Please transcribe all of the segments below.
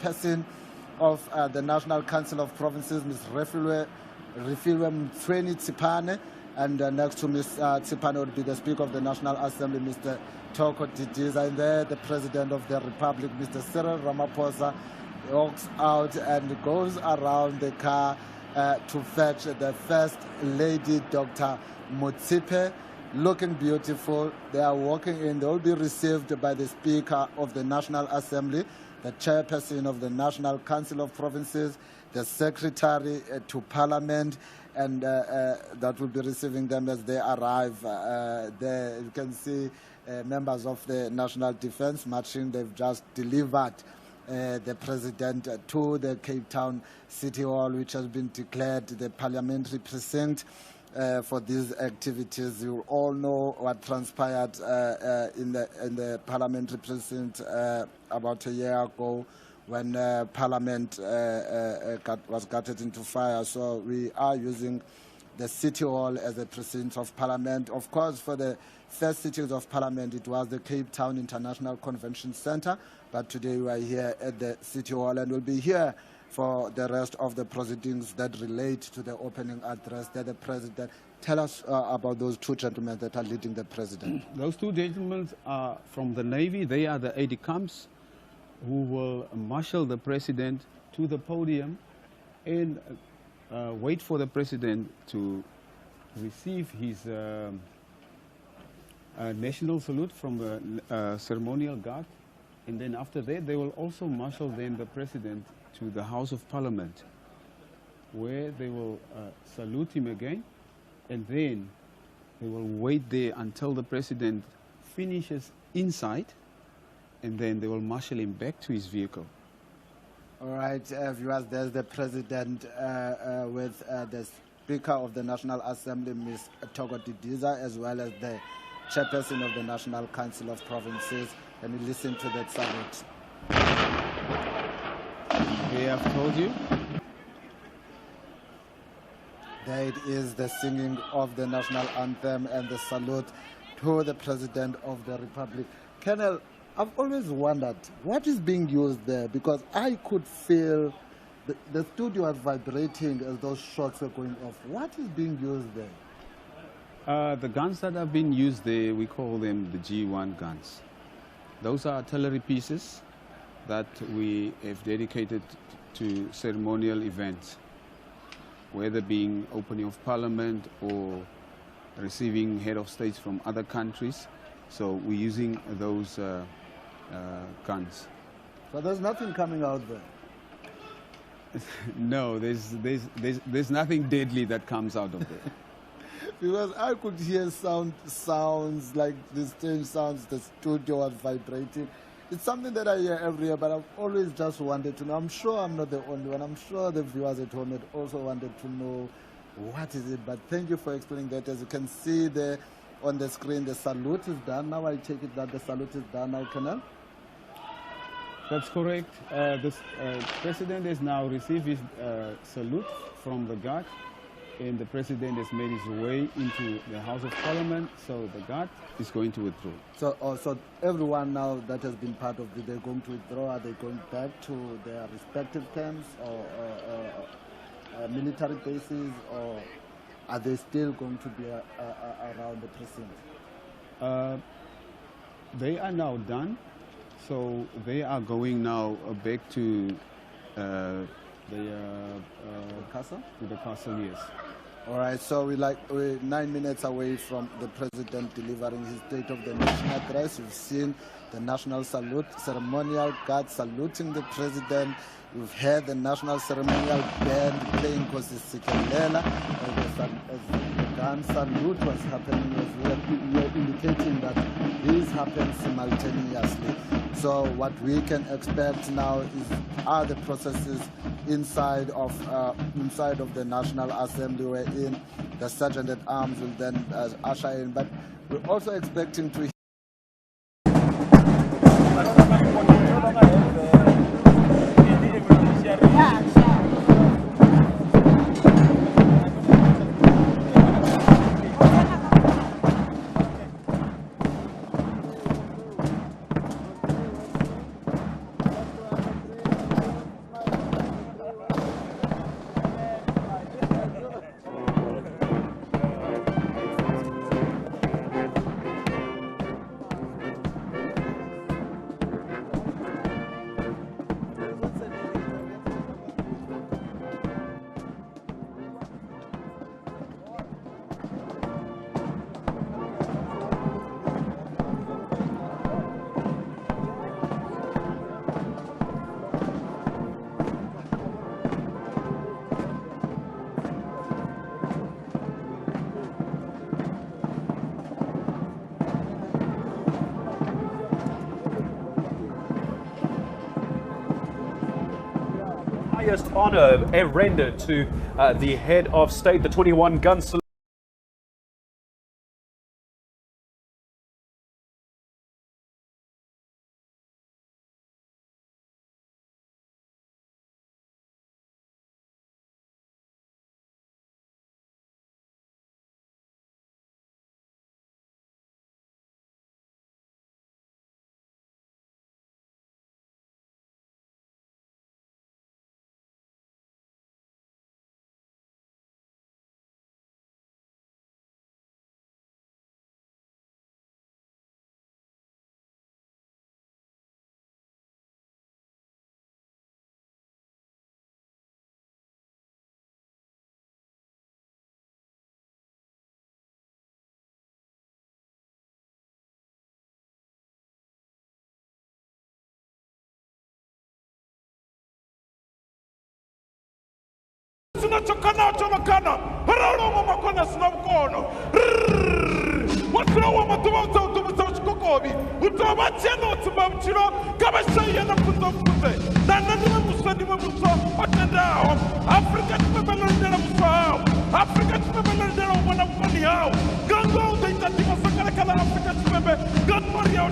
person of the National Council of Provinces, Ms. Refilwe Mtsweni Tsipane, and next to Ms. Tsipane would be the Speaker of the National Assembly, Mr. Toko Didiza, and there the President of the Republic, Mr. Cyril Ramaphosa, walks out and goes around the car to fetch the First Lady, Dr. Motsepe, looking beautiful. They are walking in. They will be received by the Speaker of the National Assembly, the Chairperson of the National Council of Provinces, the Secretary to Parliament, and that will be receiving them as they arrive. There you can see members of the National Defense marching. They've just delivered the President to the Cape Town City Hall, which has been declared the parliamentary precinct for these activities. You all know what transpired in the parliamentary precinct about a year ago when Parliament was gutted into fire. So we are using the City Hall as a precinct of Parliament. Of course, for the first sittings of Parliament, it was the Cape Town International Convention Center, but today we are here at the City Hall, and we'll be here for the rest of the proceedings that relate to the opening address that the President. Tell us about those two gentlemen that are leading the President. Those two gentlemen are from the Navy. They are the aide-de-camps who will marshal the President to the podium and wait for the President to receive his national salute from the ceremonial guard. And then after that, they will also marshal then the President to the House of Parliament, where they will salute him again, and then they will wait there until the President finishes inside, and then they will marshal him back to his vehicle. All right, viewers, there's the President with the Speaker of the National Assembly, Ms. Toko Didiza, as well as the Chairperson of the National Council of Provinces. Can you listen to that salute? They have told you. There it is, the singing of the national anthem and the salute to the President of the Republic. Colonel, I've always wondered what is being used there, because I could feel the studio was vibrating as those shots were going off. What is being used there? The guns that have been used there, we call them the G1 guns. Those are artillery pieces that we have dedicated to ceremonial events, whether being opening of Parliament or receiving head of states from other countries. So we're using those guns. So there's nothing coming out there? No, there's nothing deadly that comes out of there. Because I could hear sounds like the strange sounds, the studio was vibrating. It's something that I hear every year, but I've always just wanted to know. I'm sure I'm not the only one. I'm sure the viewers at home had also wanted to know what is it. But thank you for explaining that. As you can see there on the screen, the salute is done. Now I take it that the salute is done now, Colonel? That's correct. The President has now received his salute from the guard, and the President has made his way into the House of Parliament, so the guard is going to withdraw. So everyone now that has been part of it, they're going to withdraw. Are they going back to their respective camps or military bases, or are they still going to be around the precinct? They are now done, so they are going now back to the castle? To the castle, yes. All right, so we're 9 minutes away from the President delivering his State of the Nation address. You've seen the national salute, ceremonial guard saluting the President. You've heard the national ceremonial band playing Kosisikelela as the gun salute was happening, as we are indicating that these happen simultaneously. So what we can expect now are the processes inside of the National Assembly, wherein the Sergeant at Arms will then usher in. But we're also expecting to highest honor rendered to the head of state, the 21-gun salute. Sinachokana chonokana hararo mama kona sinamkono watro mama tumazo tumazo kokobi utoma cheno tumamchiro kama shaya na kutokuze nana musani muso otendao Africa tumebelendera musao Africa tumebelendera wana mkoni hao gango utaitatima sakala kala Africa tumebe ganmoria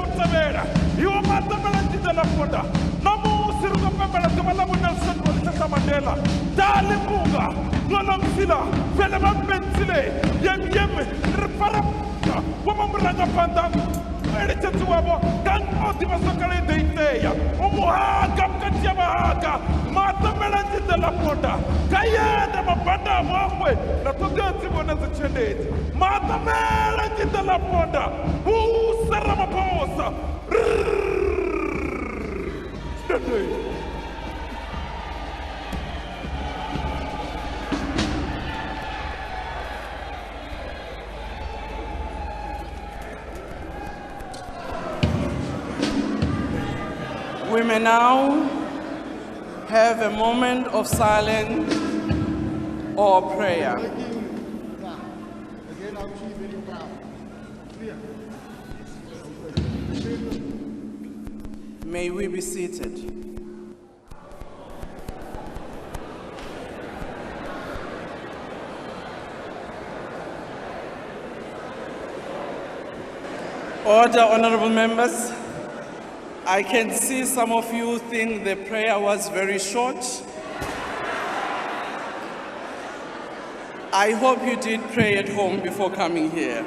utabera yo mata belendida la fonda namu siruga pembela tumala Nelson Mandela dale bunga nolomsila fele mambensile yem repara wama mranga panda erete tuwabo kan oti masakale deiteya umuhaga mkatia mahaga mata melanji de la ponda kayada mabanda mwakwe na togati mwana zichendeti mata melanji de la ponda Ramaphosa We may now have a moment of silence or prayer. May we be seated. Order, honorable members. I can see some of you think the prayer was very short. I hope you did pray at home before coming here.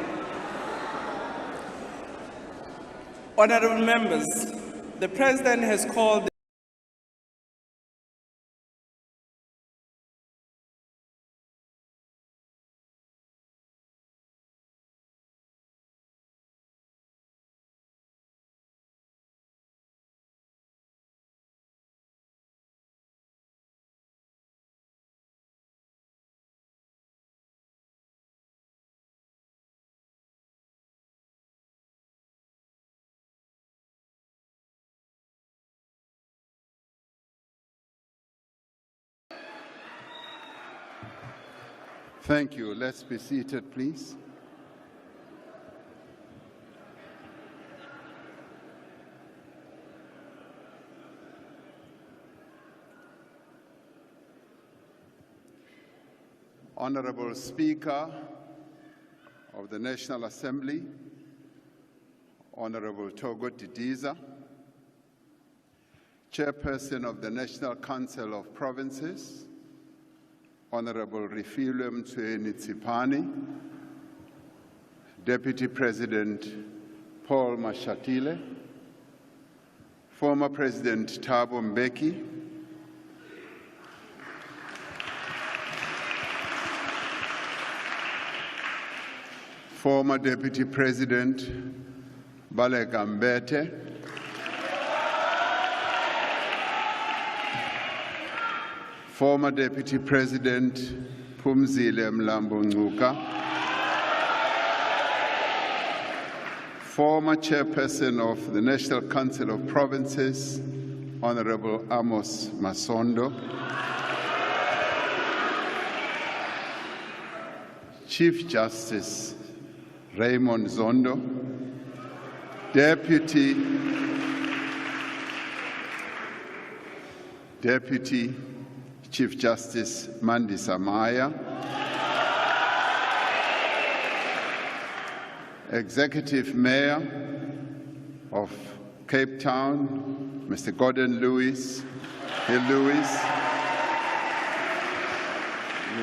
Honorable members, the President has called Thank you. Let's be seated, please. Honorable Speaker of the National Assembly, Honorable Togo Didiza, Chairperson of the National Council of Provinces, Honorable Refilwe Mtsweni-Tsipane, Deputy President Paul Mashatile, former President Thabo Mbeki, former Deputy President Baleka Mbete, former Deputy President Phumzile Mlambo Ngcuka, former Chairperson of the National Council of Provinces, Honorable Amos Masondo, Chief Justice Raymond Zondo, Deputy Deputy Chief Justice Mandisa Maya, Executive Mayor of Cape Town, Mr. Gordon Lewis, the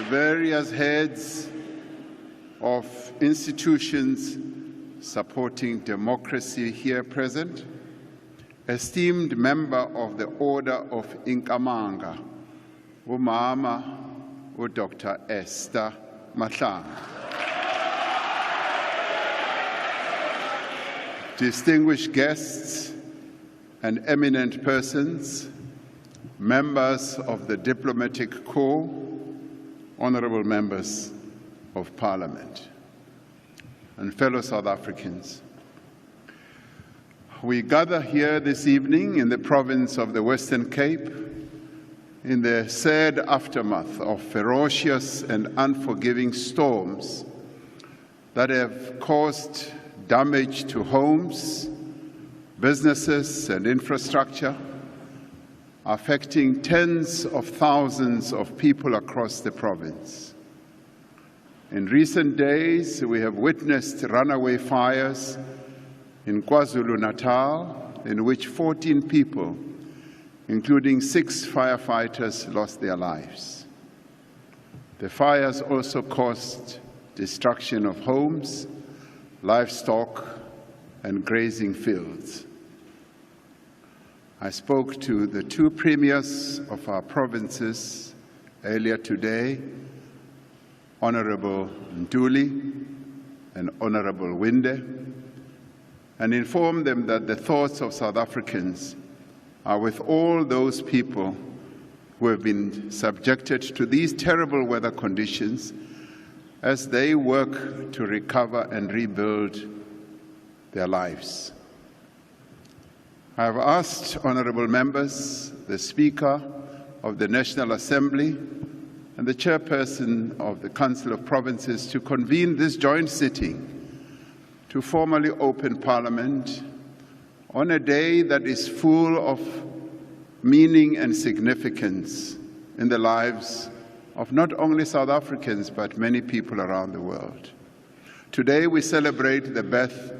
various heads of institutions supporting democracy here present, esteemed member of the Order of Inkamanga, Umama Dr. Esther Mahlangu, distinguished guests and eminent persons, members of the Diplomatic Corps, honorable members of Parliament, and fellow South Africans. We gather here this evening in the province of the Western Cape in the sad aftermath of ferocious and unforgiving storms that have caused damage to homes, businesses, and infrastructure, affecting tens of thousands of people across the province. In recent days, we have witnessed runaway fires in KwaZulu-Natal, in which 14 people, including 6 firefighters, lost their lives. The fires also caused destruction of homes, livestock, and grazing fields. I spoke to the 2 premiers of our provinces earlier today, Honorable Ntuli and Honorable Winde, and informed them that the thoughts of South Africans are with all those people who have been subjected to these terrible weather conditions as they work to recover and rebuild their lives. I have asked honorable members, the Speaker of the National Assembly and the Chairperson of the Council of Provinces to convene this joint sitting to formally open Parliament on a day that is full of meaning and significance in the lives of not only South Africans, but many people around the world. Today we celebrate the birth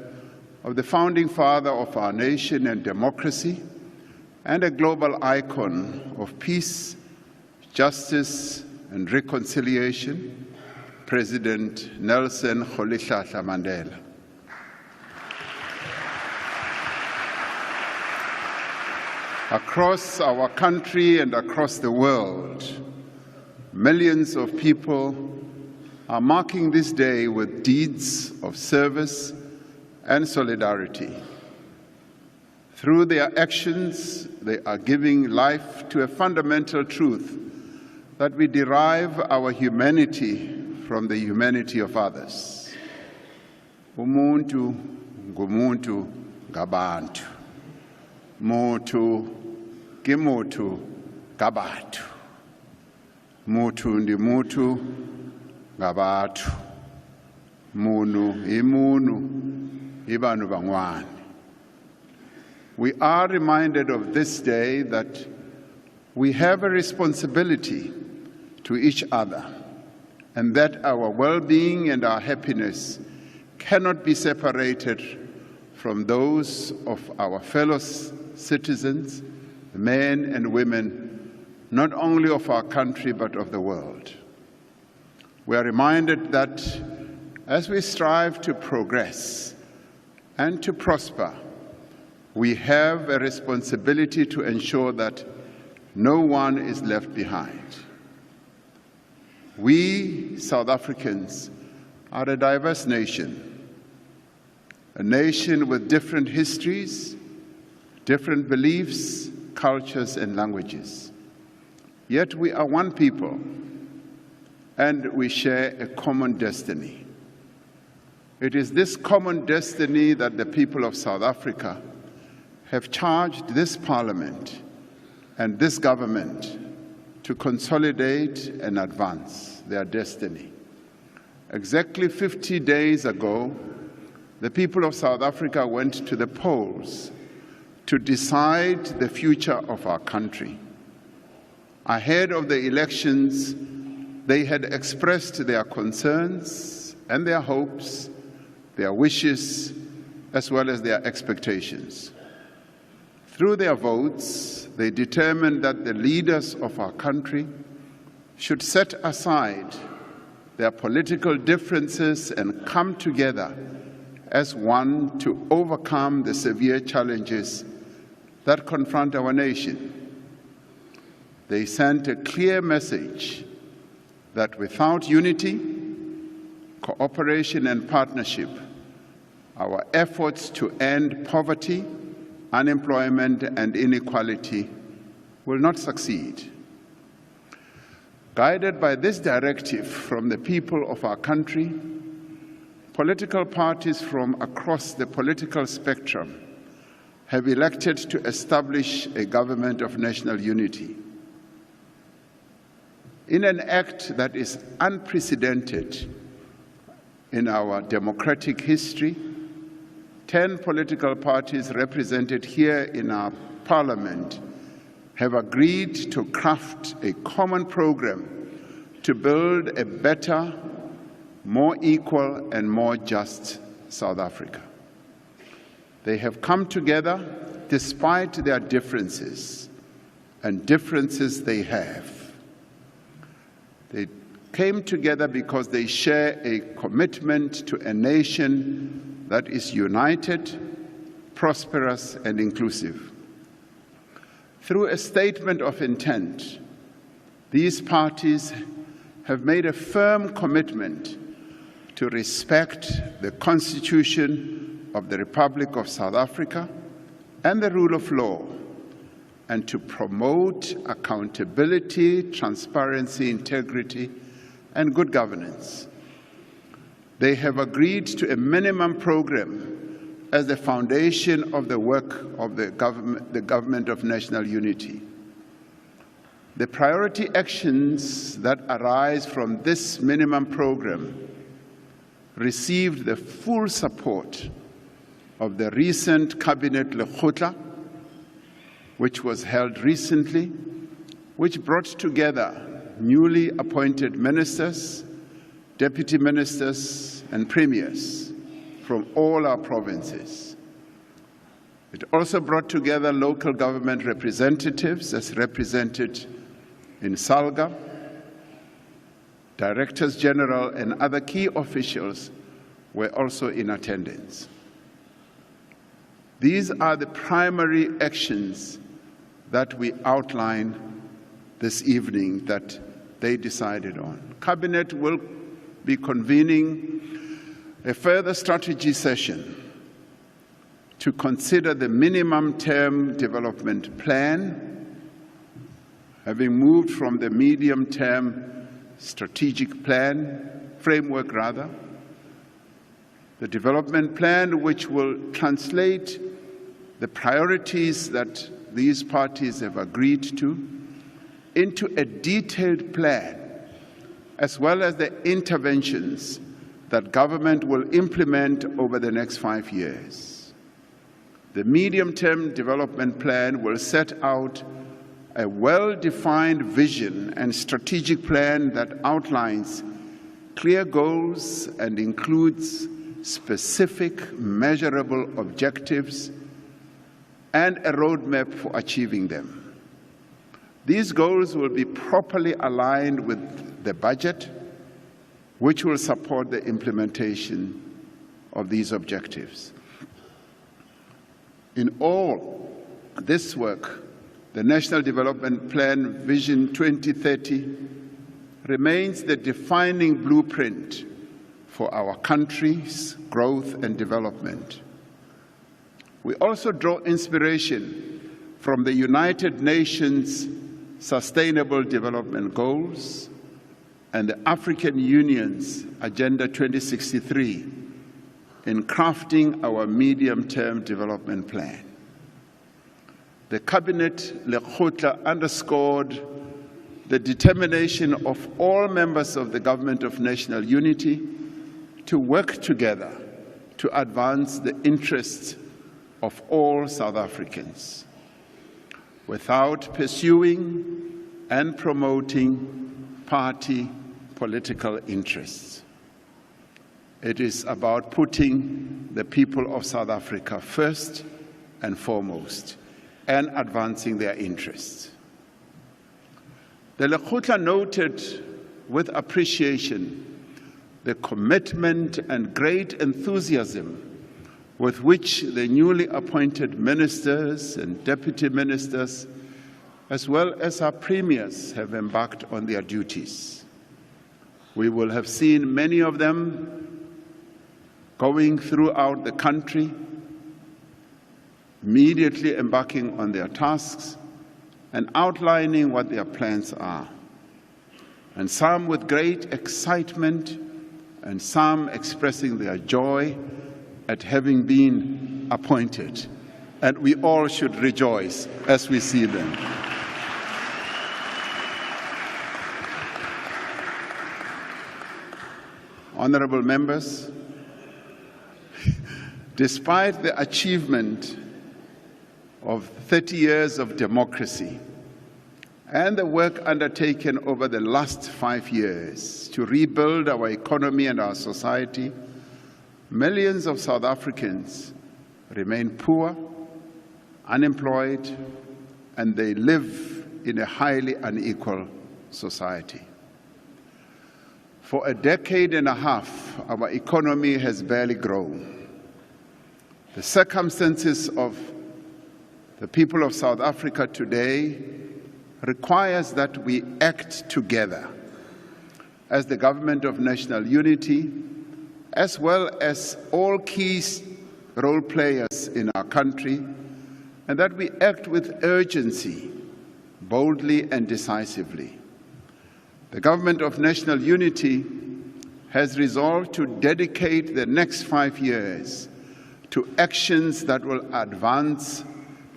of the founding father of our nation and democracy, and a global icon of peace, justice, and reconciliation, President Nelson Rolihlahla Mandela. Across our country and across the world, millions of people are marking this day with deeds of service and solidarity. Through their actions, they are giving life to a fundamental truth that we derive our humanity from the humanity of others. Umuntu ngumuntu ngabantu. Mutu kimutu ngabantu. Mutu ndi mutu ngabantu. Munu imunu ibanu bangwani. We are reminded of this day that we have a responsibility to each other, and that our well-being and our happiness cannot be separated from those of our fellow citizens, men and women, not only of our country but of the world. We are reminded that as we strive to progress and to prosper, we have a responsibility to ensure that no one is left behind. We, South Africans, are a diverse nation, a nation with different histories, different beliefs, cultures, and languages. Yet we are one people, and we share a common destiny. It is this common destiny that the people of South Africa have charged this Parliament and this government to consolidate and advance their destiny. Exactly 50 days ago, the people of South Africa went to the polls to decide the future of our country. Ahead of the elections, they had expressed their concerns and their hopes, their wishes, as well as their expectations. Through their votes, they determined that the leaders of our country should set aside their political differences and come together as one to overcome the severe challenges that confront our nation. They sent a clear message that without unity, cooperation and partnership, our efforts to end poverty, unemployment and inequality will not succeed. Guided by this directive from the people of our country, political parties from across the political spectrum have elected to establish a government of national unity. In an act that is unprecedented in our democratic history, 10 political parties represented here in our parliament have agreed to craft a common program to build a better, more equal and more just South Africa. They have come together despite their differences and differences they have. They came together because they share a commitment to a nation that is united, prosperous, and inclusive. Through a statement of intent, these parties have made a firm commitment to respect the Constitution of the Republic of South Africa and the rule of law, and to promote accountability, transparency, integrity, and good governance. They have agreed to a minimum program as the foundation of the work of the government of national unity. The priority actions that arise from this minimum program received the full support of the recent Cabinet Lekgotla, which was held recently, which brought together newly appointed ministers, deputy ministers, and premiers from all our provinces. It also brought together local government representatives as represented in Salga, directors general and other key officials were also in attendance. These are the primary actions that we outline this evening that they decided on. Cabinet will be convening a further strategy session to consider the minimum term development plan, having moved from the medium term strategic plan, framework rather, the development plan which will translate the priorities that these parties have agreed to into a detailed plan, as well as the interventions that government will implement over the next 5 years. The medium-term development plan will set out a well-defined vision and strategic plan that outlines clear goals and includes specific, measurable objectives and a roadmap for achieving them. These goals will be properly aligned with the budget, which will support the implementation of these objectives. In all this work, the National Development Plan Vision 2030 remains the defining blueprint for our country's growth and development. We also draw inspiration from the United Nations Sustainable Development Goals and the African Union's Agenda 2063 in crafting our medium-term development plan. The Cabinet Lekgotla underscored the determination of all members of the Government of National Unity to work together to advance the interests of all South Africans. Without pursuing and promoting party political interests. It is about putting the people of South Africa first and foremost and advancing their interests. The Lekgotla noted with appreciation the commitment and great enthusiasm with which the newly appointed ministers and deputy ministers, as well as our premiers, have embarked on their duties. We will have seen many of them going throughout the country, immediately embarking on their tasks and outlining what their plans are. And some with great excitement, and some expressing their joy at having been appointed. And we all should rejoice as we see them. Honorable members, despite the achievement of 30 years of democracy and the work undertaken over the last 5 years to rebuild our economy and our society, millions of South Africans remain poor, unemployed, and they live in a highly unequal society. For a decade and a half, our economy has barely grown. The circumstances of the people of South Africa today requires that we act together as the Government of National Unity, as well as all key role players in our country, and that we act with urgency, boldly and decisively. The Government of National Unity has resolved to dedicate the next 5 years to actions that will advance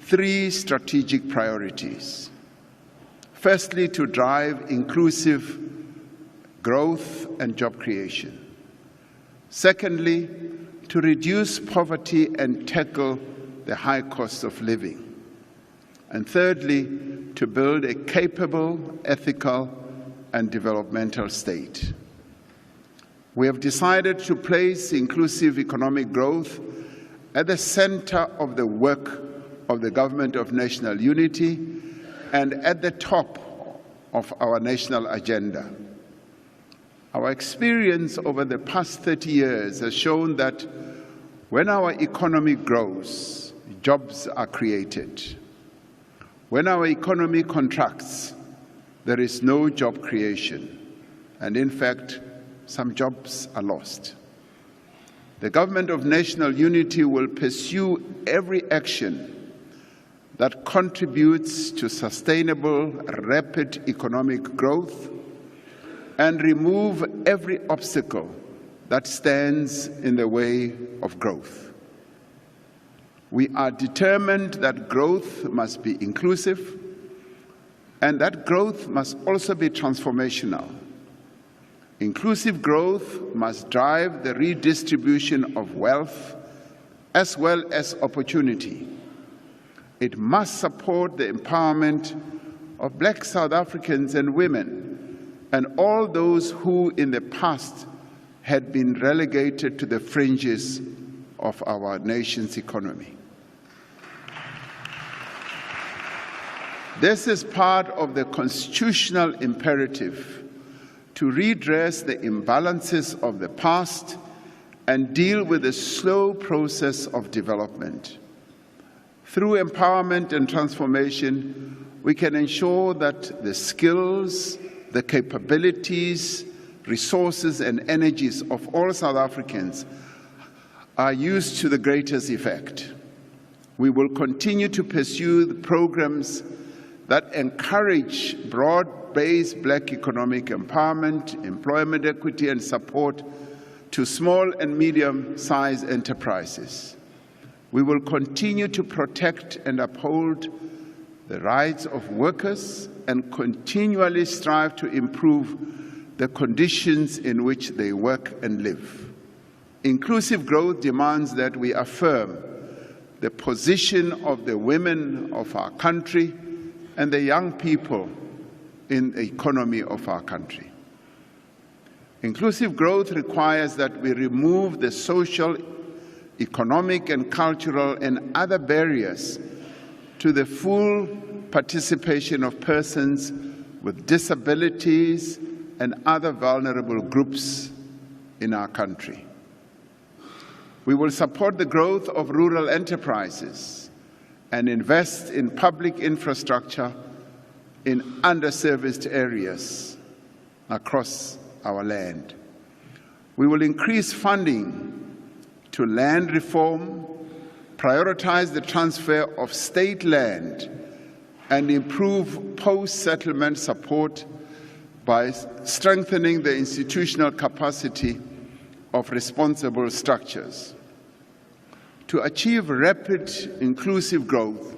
3 strategic priorities. Firstly, to drive inclusive growth and job creation. Secondly, to reduce poverty and tackle the high cost of living. And thirdly, to build a capable, ethical, and developmental state. We have decided to place inclusive economic growth at the center of the work of the Government of National Unity and at the top of our national agenda. Our experience over the past 30 years has shown that when our economy grows, jobs are created. When our economy contracts, there is no job creation, and in fact, some jobs are lost. The Government of National Unity will pursue every action that contributes to sustainable, rapid economic growth and remove every obstacle that stands in the way of growth. We are determined that growth must be inclusive, and that growth must also be transformational. Inclusive growth must drive the redistribution of wealth as well as opportunity. It must support the empowerment of Black South Africans and women and all those who in the past had been relegated to the fringes of our nation's economy. This is part of the constitutional imperative to redress the imbalances of the past and deal with the slow process of development. Through empowerment and transformation, we can ensure that the skills, the capabilities, resources and energies of all South Africans are used to the greatest effect. We will continue to pursue the programs that encourage broad-based Black economic empowerment, employment equity and support to small and medium-sized enterprises. We will continue to protect and uphold the rights of workers and continually strive to improve the conditions in which they work and live. Inclusive growth demands that we affirm the position of the women of our country and the young people in the economy of our country. Inclusive growth requires that we remove the social, economic, and cultural and other barriers to the full participation of persons with disabilities and other vulnerable groups in our country. We will support the growth of rural enterprises and invest in public infrastructure in underserviced areas across our land. We will increase funding to land reform, prioritize the transfer of state land, and improve post-settlement support by strengthening the institutional capacity of responsible structures. To achieve rapid, inclusive growth,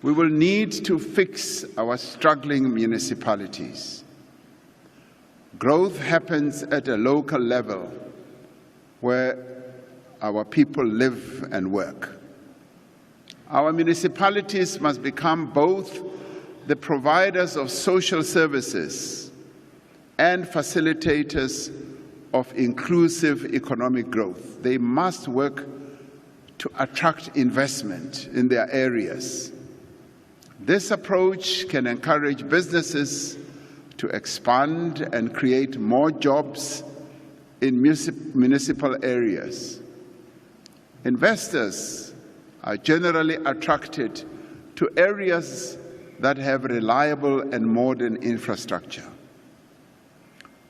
we will need to fix our struggling municipalities. Growth happens at a local level where our people live and work. Our municipalities must become both the providers of social services and facilitators of inclusive economic growth. They must work to attract investment in their areas. This approach can encourage businesses to expand and create more jobs in municipal areas. Investors are generally attracted to areas that have reliable and modern infrastructure.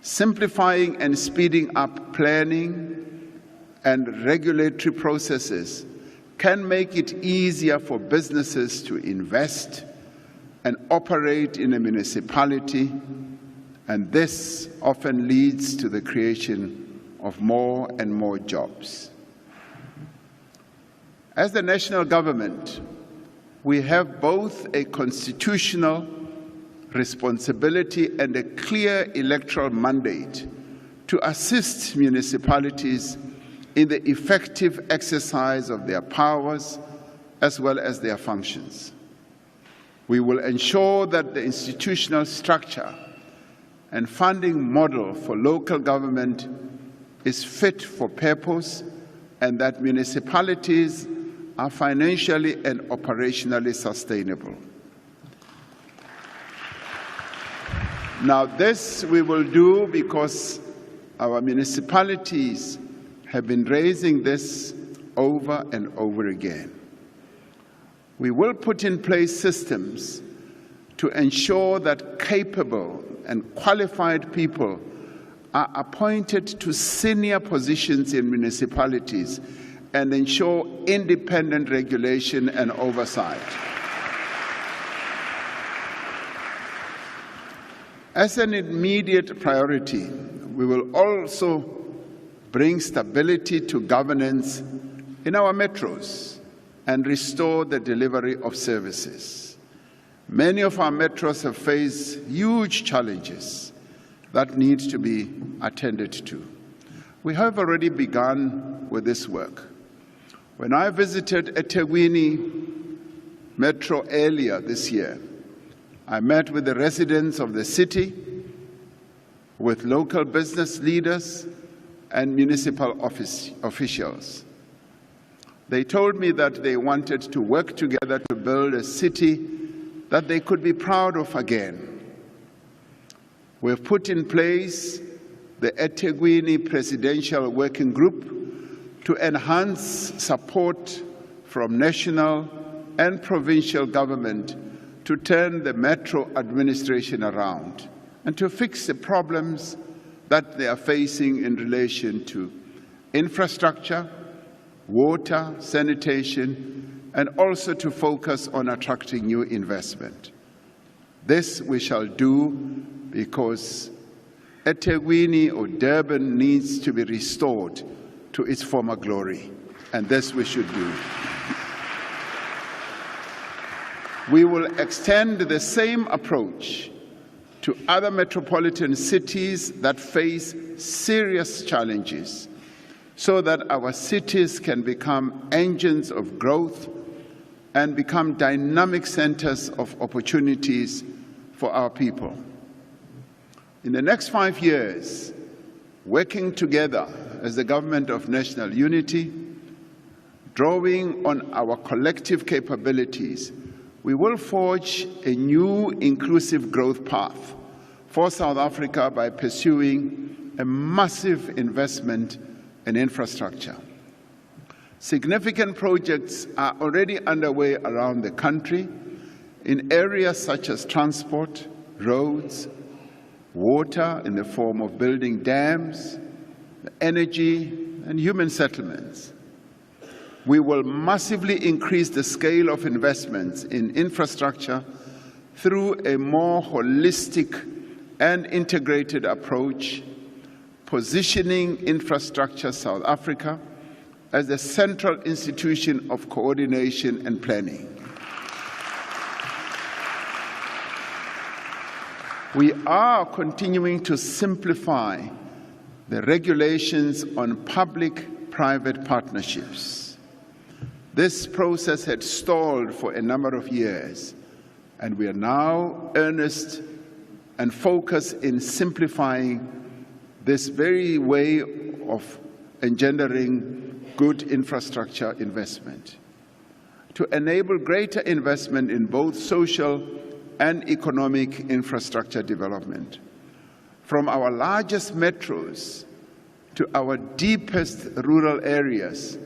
Simplifying and speeding up planning and regulatory processes can make it easier for businesses to invest and operate in a municipality, and this often leads to the creation of more and more jobs. As the national government, we have both a constitutional responsibility and a clear electoral mandate to assist municipalities in the effective exercise of their powers as well as their functions. We will ensure that the institutional structure and funding model for local government is fit for purpose and that municipalities are financially and operationally sustainable. Now, this we will do because our municipalities have been raising this over and over again. We will put in place systems to ensure that capable and qualified people are appointed to senior positions in municipalities and ensure independent regulation and oversight. As an immediate priority, we will also bring stability to governance in our metros and restore the delivery of services. Many of our metros have faced huge challenges that need to be attended to. We have already begun with this work. When I visited eThekwini Metro earlier this year, I met with the residents of the city, with local business leaders and municipal officials. They told me that they wanted to work together to build a city that they could be proud of again. We've put in place the eThekwini Presidential Working Group to enhance support from national and provincial government to turn the metro administration around and to fix the problems that they are facing in relation to infrastructure, water, sanitation, and also to focus on attracting new investment. This we shall do because eThekwini or Durban needs to be restored to its former glory, and this we should do. We will extend the same approach to other metropolitan cities that face serious challenges so that our cities can become engines of growth and become dynamic centers of opportunities for our people. In the next 5 years, working together as the government of national unity, drawing on our collective capabilities, we will forge a new inclusive growth path for South Africa by pursuing a massive investment in infrastructure. Significant projects are already underway around the country in areas such as transport, roads, water in the form of building dams, energy, and human settlements. We will massively increase the scale of investments in infrastructure through a more holistic and integrated approach, positioning Infrastructure South Africa as the central institution of coordination and planning. We are continuing to simplify the regulations on public-private partnerships. This process had stalled for a number of years, and we are now earnest and focused in simplifying this very way of engendering good infrastructure investment to enable greater investment in both social and economic infrastructure development. From our largest metros to our deepest rural areas,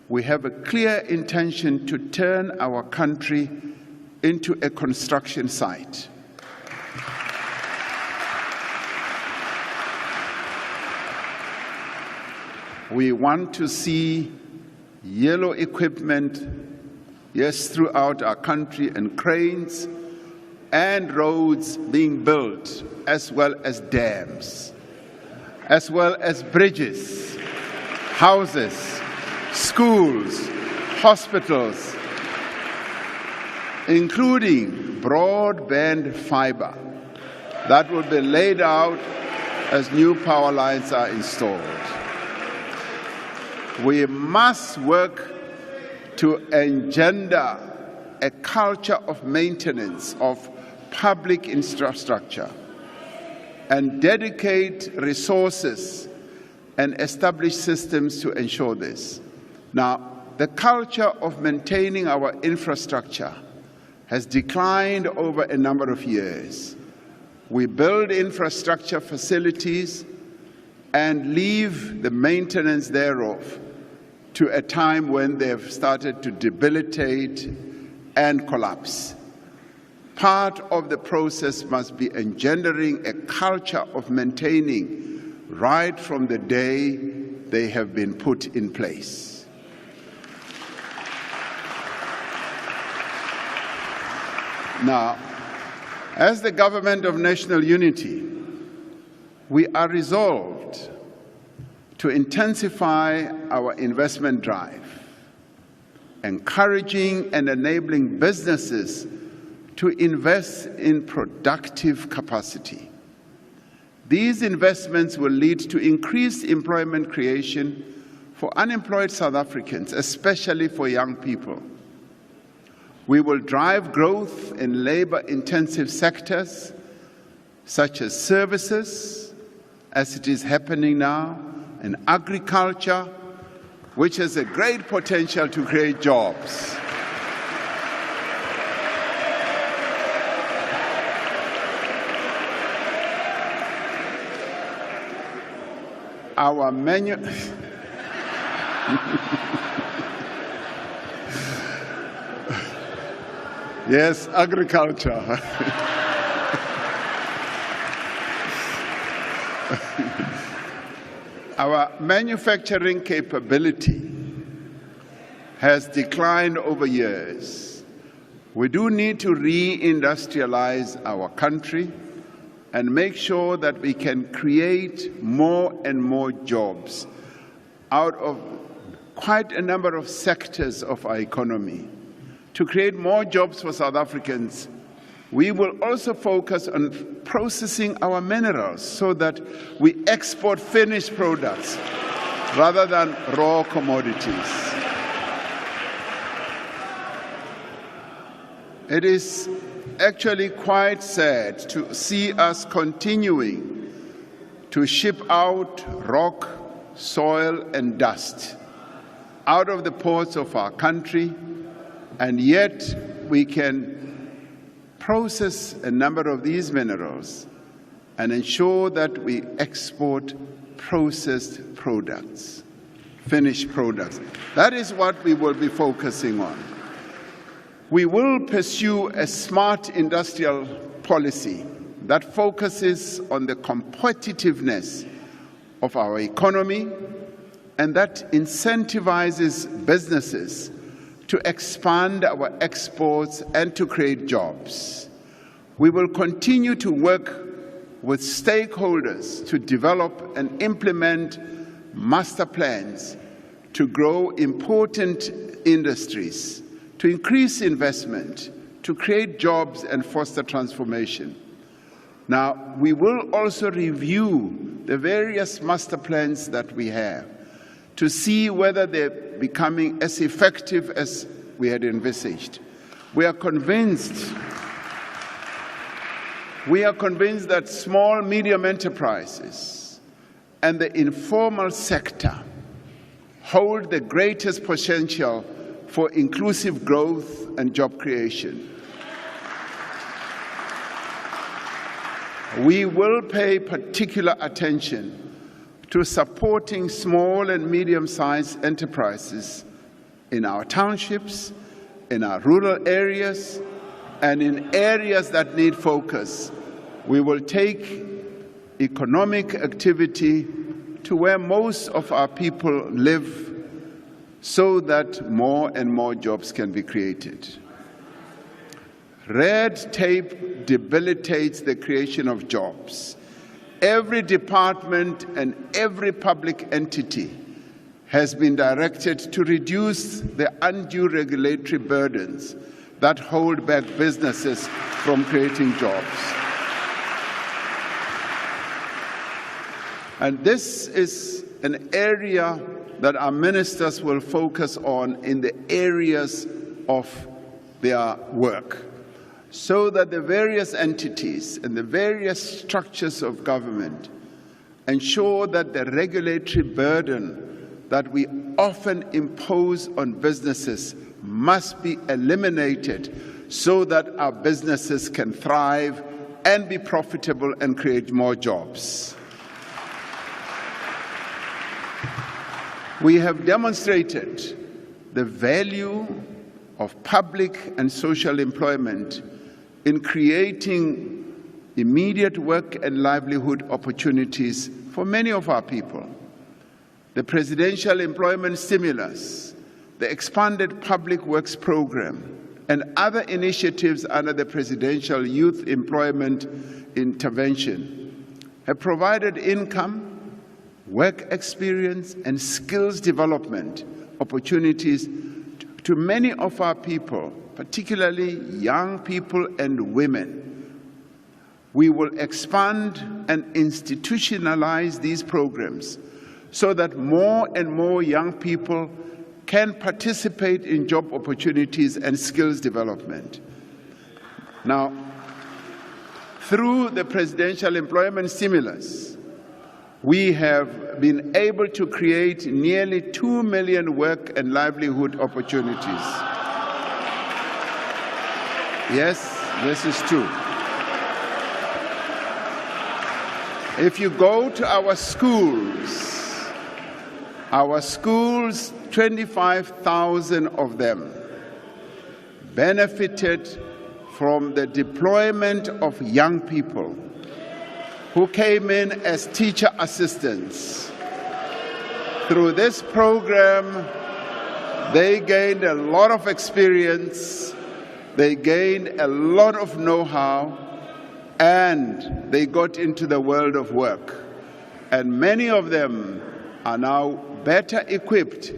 we have a clear intention to turn our country into a construction site. We want to see yellow equipment, yes, throughout our country, and cranes and roads being built, as well as dams, as well as bridges, houses, schools, hospitals, including broadband fiber that will be laid out as new power lines are installed. We must work to engender a culture of maintenance of public infrastructure and dedicate resources and establish systems to ensure this. Now, the culture of maintaining our infrastructure has declined over a number of years. We build infrastructure facilities and leave the maintenance thereof to a time when they have started to debilitate and collapse. Part of the process must be engendering a culture of maintaining right from the day they have been put in place. Now, as the government of national unity, we are resolved to intensify our investment drive, encouraging and enabling businesses to invest in productive capacity. These investments will lead to increased employment creation for unemployed South Africans, especially for young people. We will drive growth in labor-intensive sectors such as services, as it is happening now, and agriculture, which has a great potential to create jobs. Our menu... Yes, agriculture. Our manufacturing capability has declined over years. We do need to re-industrialize our country and make sure that we can create more and more jobs out of quite a number of sectors of our economy. To create more jobs for South Africans, we will also focus on processing our minerals so that we export finished products rather than raw commodities. It is actually quite sad to see us continuing to ship out rock, soil, and dust out of the ports of our country, and yet we can process a number of these minerals and ensure that we export processed products, finished products. That is what we will be focusing on. We will pursue a smart industrial policy that focuses on the competitiveness of our economy and that incentivizes businesses to expand our exports and to create jobs. We will continue to work with stakeholders to develop and implement master plans to grow important industries, to increase investment, to create jobs and foster transformation. Now, we will also review the various master plans that we have to see whether they're becoming as effective as we had envisaged. We are convinced that small, medium enterprises and the informal sector hold the greatest potential for inclusive growth and job creation. We will pay particular attention to supporting small and medium-sized enterprises in our townships, in our rural areas, and in areas that need focus. We will take economic activity to where most of our people live so that more and more jobs can be created. Red tape debilitates the creation of jobs. Every department and every public entity has been directed to reduce the undue regulatory burdens that hold back businesses from creating jobs. And this is an area that our ministers will focus on in the areas of their work, so that the various entities and the various structures of government ensure that the regulatory burden that we often impose on businesses must be eliminated so that our businesses can thrive and be profitable and create more jobs. We have demonstrated the value of public and social employment in creating immediate work and livelihood opportunities for many of our people. The Presidential Employment Stimulus, the expanded Public Works Program, and other initiatives under the Presidential Youth Employment Intervention have provided income, work experience, and skills development opportunities to many of our people, particularly young people and women. We will expand and institutionalize these programs so that more and more young people can participate in job opportunities and skills development. Now, through the Presidential Employment Stimulus, we have been able to create nearly 2 million work and livelihood opportunities. Yes, this is true. If you go to our schools, 25,000 of them benefited from the deployment of young people who came in as teacher assistants. Through this program, they gained a lot of experience, they gained a lot of know-how, and they got into the world of work. And many of them are now better equipped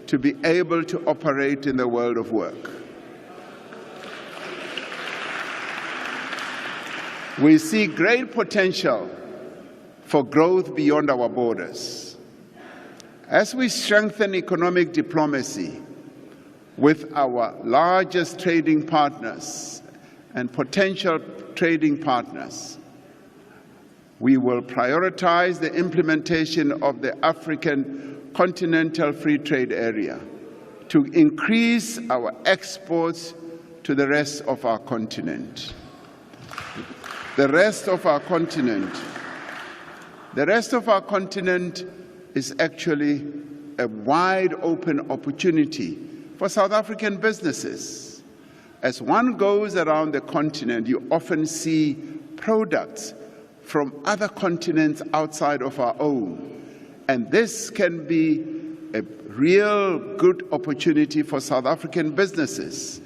to be able to operate in the world of work. We see great potential for growth beyond our borders. As we strengthen economic diplomacy with our largest trading partners and potential trading partners. We will prioritize the implementation of the African Continental Free Trade Area to increase our exports to the rest of our continent. The rest of our continent is actually a wide open opportunity for South African businesses. As one goes around the continent, you often see products from other continents outside of our own. And this can be a real good opportunity for South African businesses.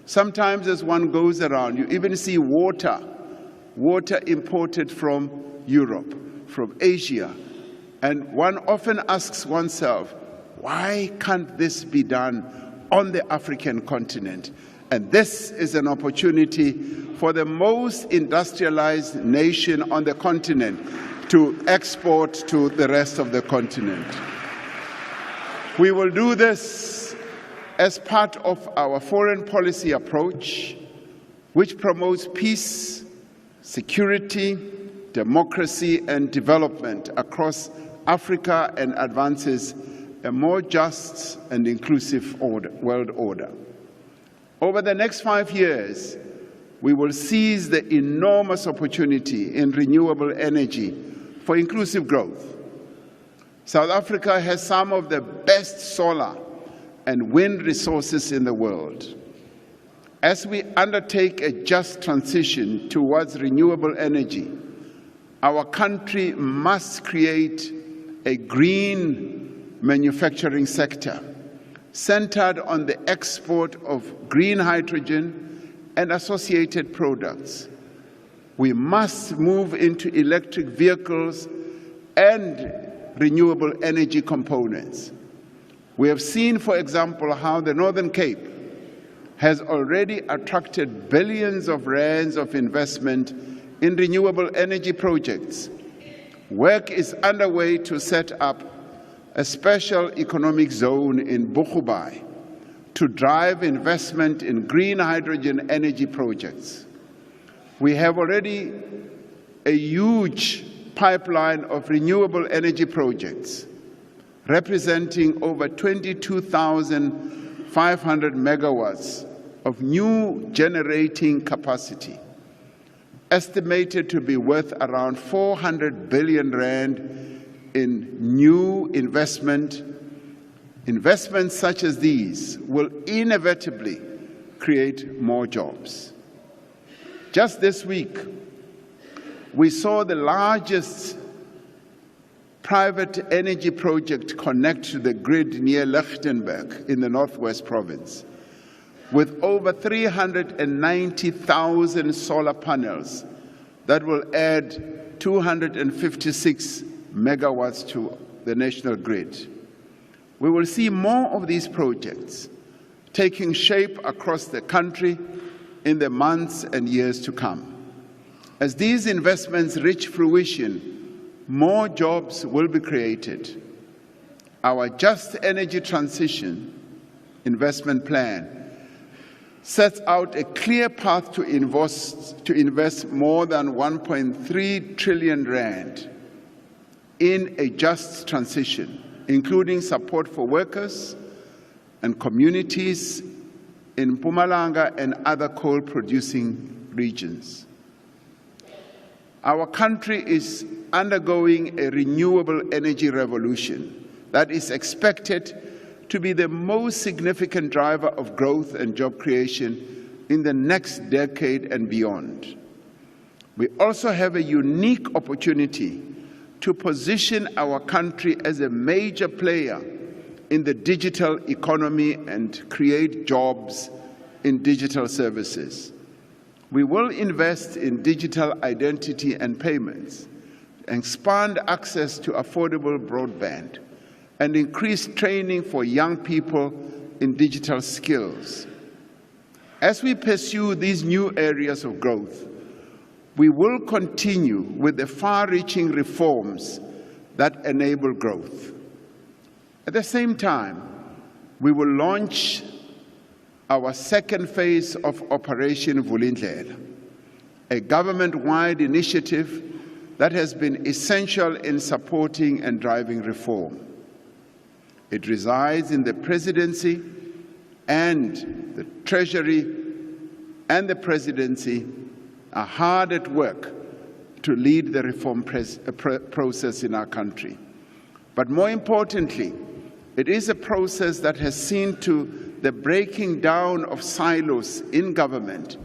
Sometimes as one goes around, you even see water imported from Europe, from Asia. And one often asks oneself, why can't this be done on the African continent? And this is an opportunity for the most industrialized nation on the continent to export to the rest of the continent. We will do this as part of our foreign policy approach, which promotes peace, security, democracy, and development across Africa and advances a more just and inclusive world order. Over the next 5 years, we will seize the enormous opportunity in renewable energy for inclusive growth. South Africa has some of the best solar and wind resources in the world. As we undertake a just transition towards renewable energy, our country must create a green manufacturing sector centered on the export of green hydrogen and associated products. We must move into electric vehicles and renewable energy components. We have seen, for example, how the Northern Cape has already attracted billions of rands of investment in renewable energy projects. Work is underway to set up a special economic zone in Bochubai to drive investment in green hydrogen energy projects. We have already a huge pipeline of renewable energy projects representing over 22,500 megawatts of new generating capacity, estimated to be worth around 400 billion rand in new investment. Investments such as these will inevitably create more jobs. Just this week, we saw the largest private energy project connect to the grid near Lichtenberg in the Northwest Province, with over 390,000 solar panels that will add 256 megawatts to the national grid. We will see more of these projects taking shape across the country in the months and years to come. As these investments reach fruition, more jobs will be created. Our Just Energy Transition investment plan sets out a clear path to invest more than 1.3 trillion rand in a just transition, including support for workers and communities in Mpumalanga and other coal-producing regions. Our country is undergoing a renewable energy revolution that is expected to be the most significant driver of growth and job creation in the next decade and beyond. We also have a unique opportunity to position our country as a major player in the digital economy and create jobs in digital services. We will invest in digital identity and payments, expand access to affordable broadband, and increase training for young people in digital skills. As we pursue these new areas of growth, we will continue with the far-reaching reforms that enable growth. At the same time, we will launch our second phase of Operation Vulindlela, a government-wide initiative that has been essential in supporting and driving reform. It resides in the Presidency, and the Treasury and the Presidency are hard at work to lead the reform process in our country. But more importantly, it is a process that has seen to the breaking down of silos in government,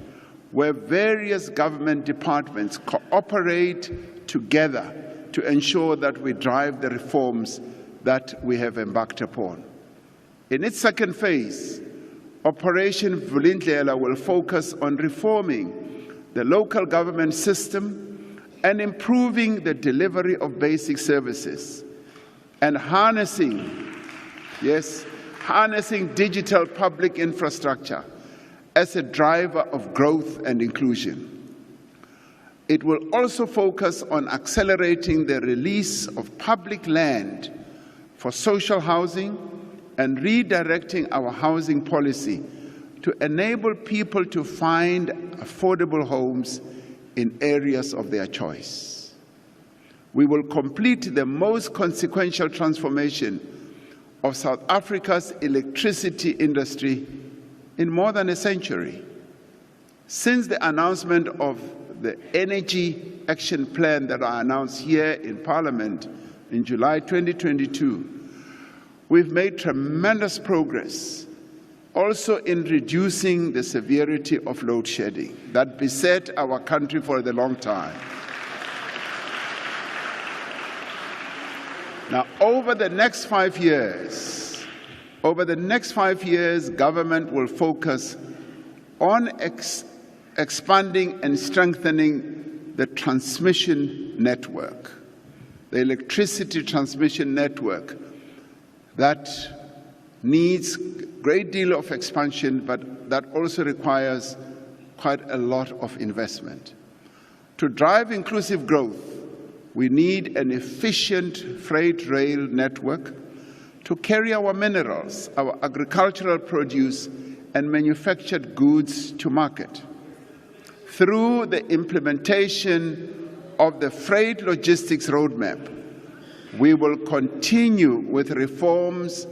where various government departments cooperate together to ensure that we drive the reforms that we have embarked upon. In its second phase, Operation Vulindlela will focus on reforming the local government system and improving the delivery of basic services and harnessing digital public infrastructure as a driver of growth and inclusion. It will also focus on accelerating the release of public land for social housing and redirecting our housing policy to enable people to find affordable homes in areas of their choice. We will complete the most consequential transformation of South Africa's electricity industry in more than a century. Since the announcement of the Energy Action Plan that I announced here in Parliament in July 2022, we've made tremendous progress also in reducing the severity of load shedding that beset our country for a long time. Now, over the next 5 years, government will focus on expanding and strengthening the transmission network, the electricity transmission network that needs a great deal of expansion, but that also requires quite a lot of investment. To drive inclusive growth, we need an efficient freight rail network to carry our minerals, our agricultural produce, and manufactured goods to market. Through the implementation of the Freight Logistics Roadmap, we will continue with reforms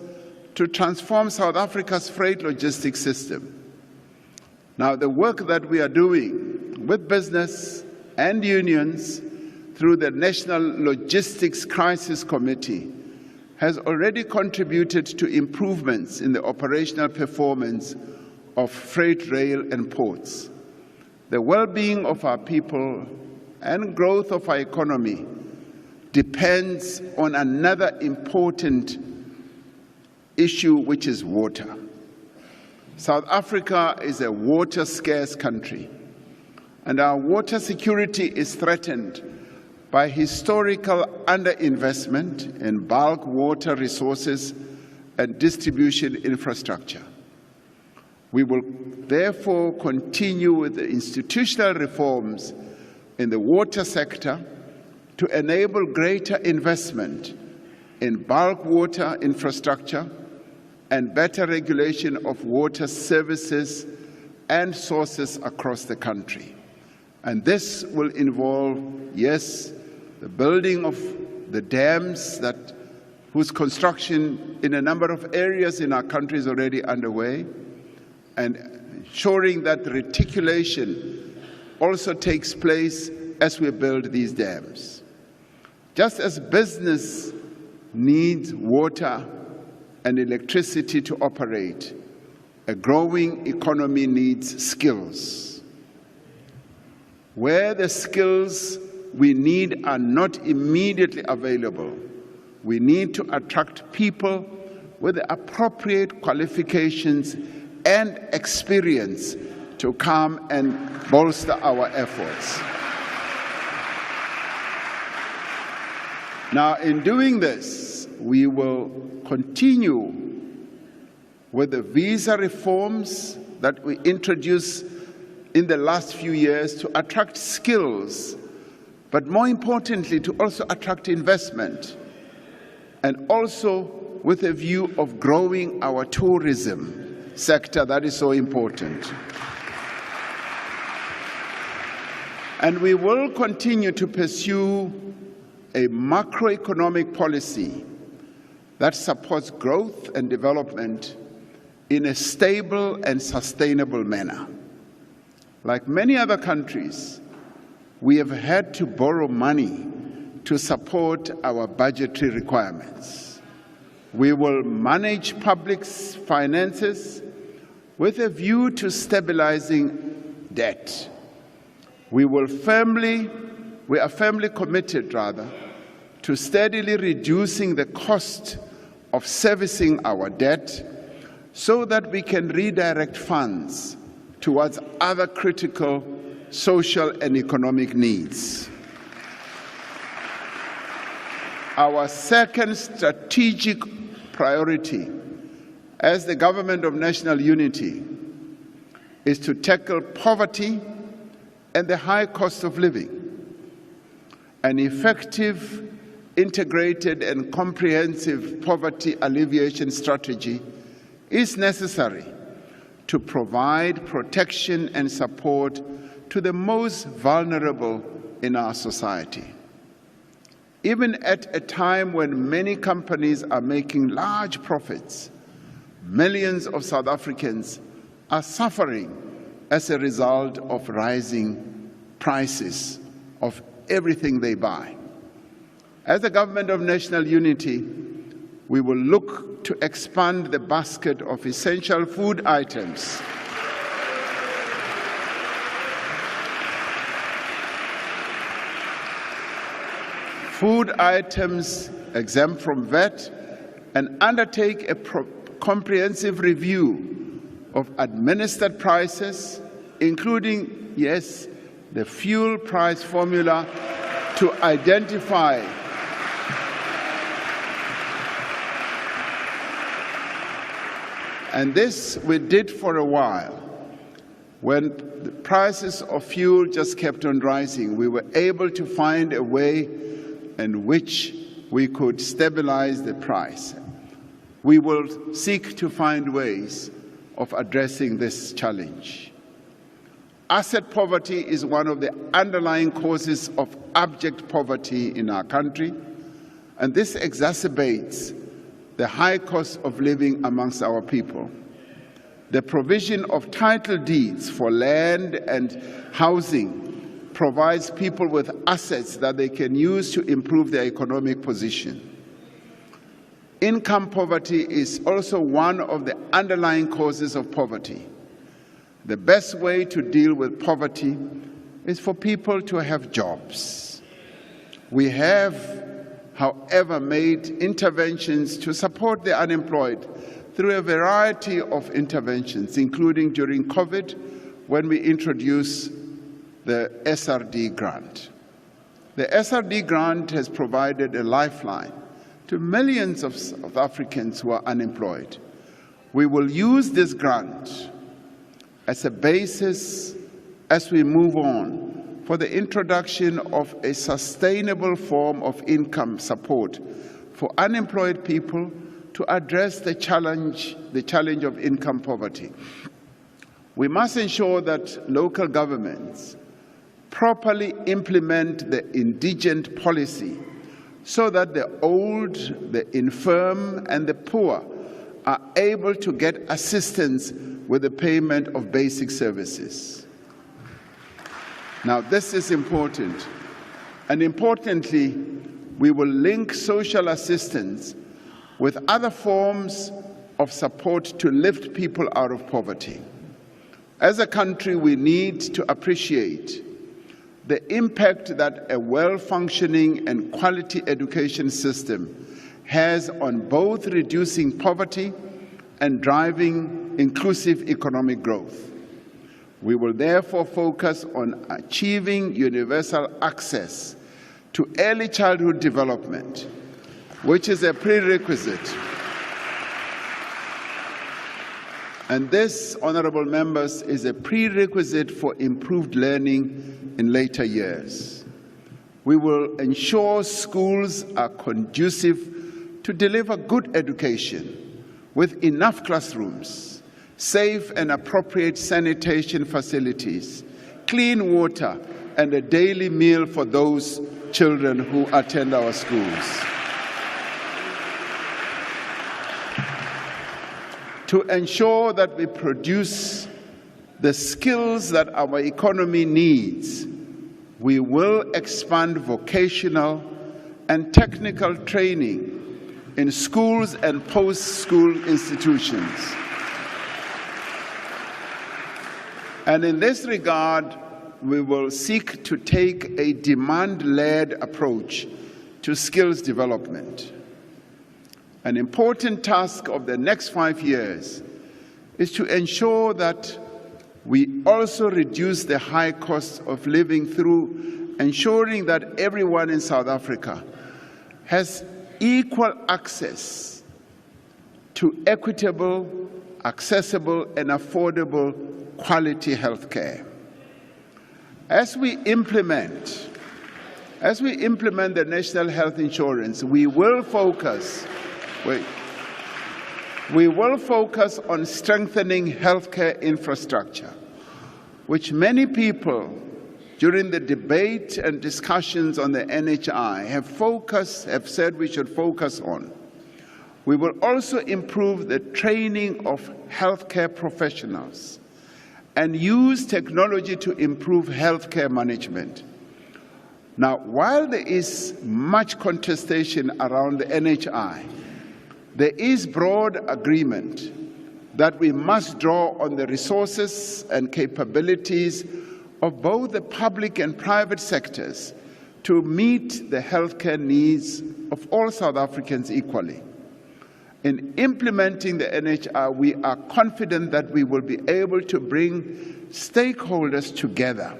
to transform South Africa's freight logistics system. Now, the work that we are doing with business and unions through the National Logistics Crisis Committee has already contributed to improvements in the operational performance of freight rail and ports. The well-being of our people and growth of our economy depends on another important issue, which is water. South Africa is a water-scarce country, and our water security is threatened by historical underinvestment in bulk water resources and distribution infrastructure. We will therefore continue with the institutional reforms in the water sector to enable greater investment in bulk water infrastructure and better regulation of water services and sources across the country. And this will involve, yes, the building of the dams whose construction in a number of areas in our country is already underway, and ensuring that reticulation also takes place as we build these dams. Just as business needs water and electricity to operate, a growing economy needs skills. Where the skills we need are not immediately available, we need to attract people with the appropriate qualifications and experience to come and bolster our efforts. Now, in doing this, we will continue with the visa reforms that we introduced in the last few years to attract skills, but more importantly, to also attract investment, and also with a view of growing our tourism sector that is so important. And we will continue to pursue a macroeconomic policy that supports growth and development in a stable and sustainable manner. Like many other countries, we have had to borrow money to support our budgetary requirements. We will manage public finances with a view to stabilizing debt. We are firmly committed, to steadily reducing the cost of servicing our debt so that we can redirect funds towards other critical social and economic needs. Our second strategic priority as the Government of National Unity is to tackle poverty and the high cost of living. An effective, integrated and comprehensive poverty alleviation strategy is necessary to provide protection and support to the most vulnerable in our society. Even at a time when many companies are making large profits, millions of South Africans are suffering as a result of rising prices of everything they buy. As the Government of National Unity, we will look to expand the basket of essential food items exempt from VAT, and undertake a comprehensive review of administered prices, including, yes, the fuel price formula, to identify and this we did for a while. When the prices of fuel just kept on rising, we were able to find a way in which we could stabilize the price. We will seek to find ways of addressing this challenge. Asset poverty is one of the underlying causes of abject poverty in our country, and this exacerbates the high cost of living amongst our people. The provision of title deeds for land and housing provides people with assets that they can use to improve their economic position. Income poverty is also one of the underlying causes of poverty. The best way to deal with poverty is for people to have jobs. We have, however, made interventions to support the unemployed through a variety of interventions, including during COVID, when we introduced the SRD grant. The SRD grant has provided a lifeline to millions of South Africans who are unemployed. We will use this grant as a basis as we move on for the introduction of a sustainable form of income support for unemployed people to address the challenge of income poverty. We must ensure that local governments properly implement the indigent policy so that the old, the infirm, and the poor are able to get assistance with the payment of basic services. Now, this is important. And importantly, we will link social assistance with other forms of support to lift people out of poverty. As a country, we need to appreciate the impact that a well-functioning and quality education system has on both reducing poverty and driving inclusive economic growth. We will therefore focus on achieving universal access to early childhood development, which is a prerequisite. And this, honorable members, is a prerequisite for improved learning in later years. We will ensure schools are conducive to deliver good education with enough classrooms, safe and appropriate sanitation facilities, clean water, and a daily meal for those children who attend our schools. To ensure that we produce the skills that our economy needs, we will expand vocational and technical training in schools and post-school institutions. And in this regard, we will seek to take a demand-led approach to skills development. An important task of the next 5 years is to ensure that we also reduce the high cost of living through ensuring that everyone in South Africa has equal access to equitable, accessible, and affordable quality health care. As we implement the National Health Insurance, we will focus on strengthening healthcare infrastructure, which many people during the debate and discussions on the NHI have said we should focus on. We will also improve the training of healthcare professionals and use technology to improve healthcare management. Now, while there is much contestation around the NHI, there is broad agreement that we must draw on the resources and capabilities of both the public and private sectors to meet the healthcare needs of all South Africans equally. In implementing the NHI, we are confident that we will be able to bring stakeholders together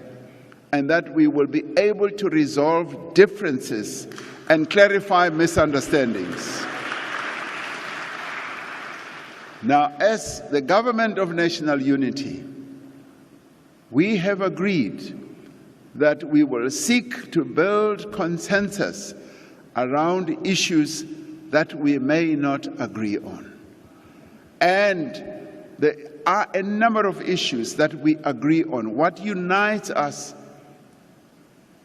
and that we will be able to resolve differences and clarify misunderstandings. Now, as the Government of National Unity, we have agreed that we will seek to build consensus around issues that we may not agree on. And there are a number of issues that we agree on. What unites us,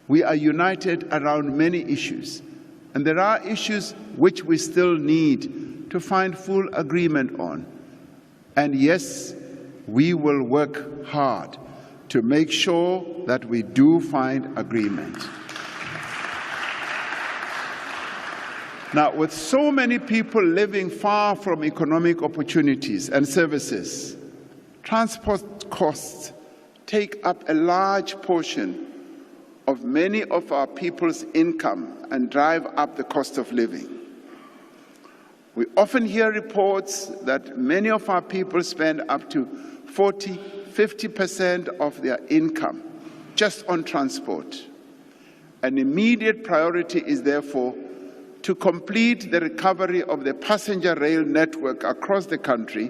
we are united around many issues. And there are issues which we still need to find full agreement on. And yes, we will work hard to make sure that we do find agreement. Now, with so many people living far from economic opportunities and services, transport costs take up a large portion of many of our people's income and drive up the cost of living. We often hear reports that many of our people spend up to 40–50% of their income just on transport. An immediate priority is therefore to complete the recovery of the passenger rail network across the country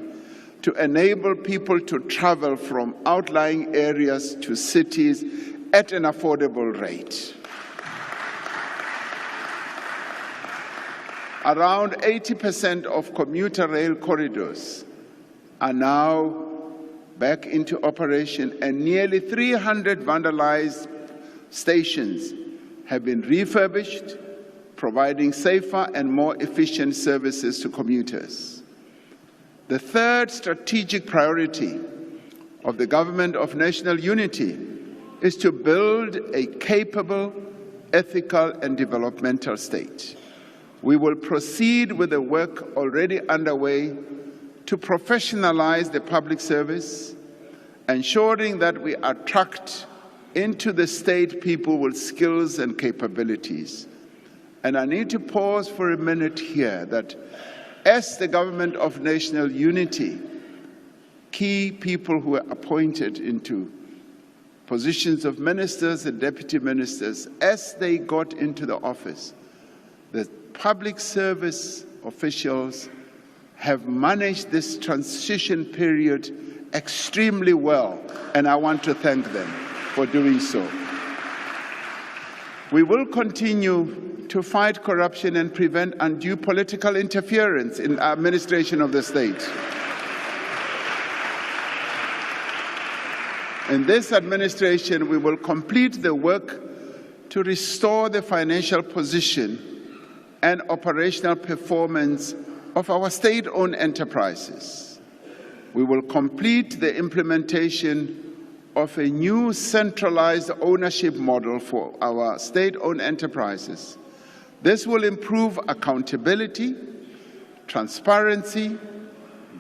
to enable people to travel from outlying areas to cities at an affordable rate. Around 80% of commuter rail corridors are now back into operation, and nearly 300 vandalized stations have been refurbished, providing safer and more efficient services to commuters. The third strategic priority of the Government of National Unity is to build a capable, ethical, and developmental state. We will proceed with the work already underway to professionalize the public service, ensuring that we attract into the state people with skills and capabilities. And I need to pause for a minute here that as the Government of National Unity, key people who are appointed into positions of ministers and deputy ministers, as they got into the office, the public service officials have managed this transition period extremely well, and I want to thank them for doing so. We will continue to fight corruption and prevent undue political interference in the administration of the state. In this administration, we will complete the work to restore the financial position and operational performance of our state-owned enterprises. We will complete the implementation of a new centralized ownership model for our state-owned enterprises. This will improve accountability, transparency,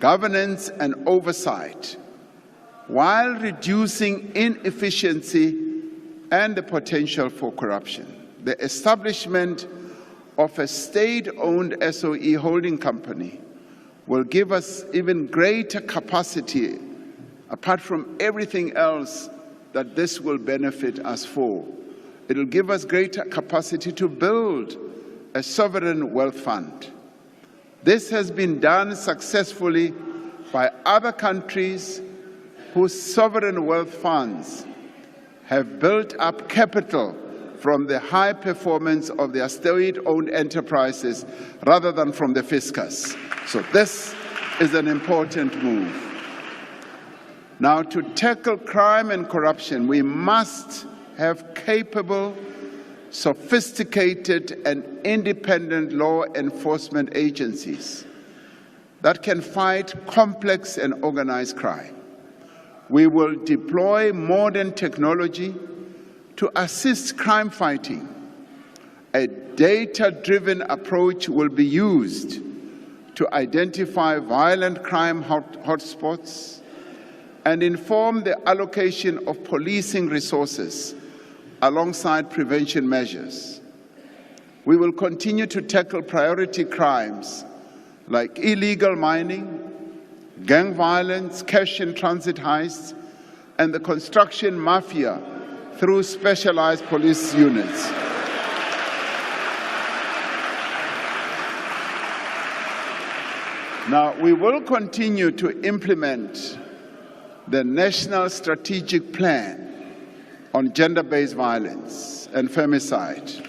governance, and oversight, while reducing inefficiency and the potential for corruption. The establishment of a state-owned SOE holding company will give us even greater capacity, apart from everything else that this will benefit us for. It will give us greater capacity to build a sovereign wealth fund. This has been done successfully by other countries whose sovereign wealth funds have built up capital from the high performance of their state-owned enterprises rather than from the fiscus. So this is an important move. Now, to tackle crime and corruption, we must have capable, sophisticated, and independent law enforcement agencies that can fight complex and organized crime. We will deploy modern technology to assist crime fighting. A data-driven approach will be used to identify violent crime hotspots and inform the allocation of policing resources alongside prevention measures. We will continue to tackle priority crimes like illegal mining, gang violence, cash-in-transit heists, and the construction mafia through specialized police units. Now, we will continue to implement the National Strategic Plan on Gender-Based Violence and Femicide.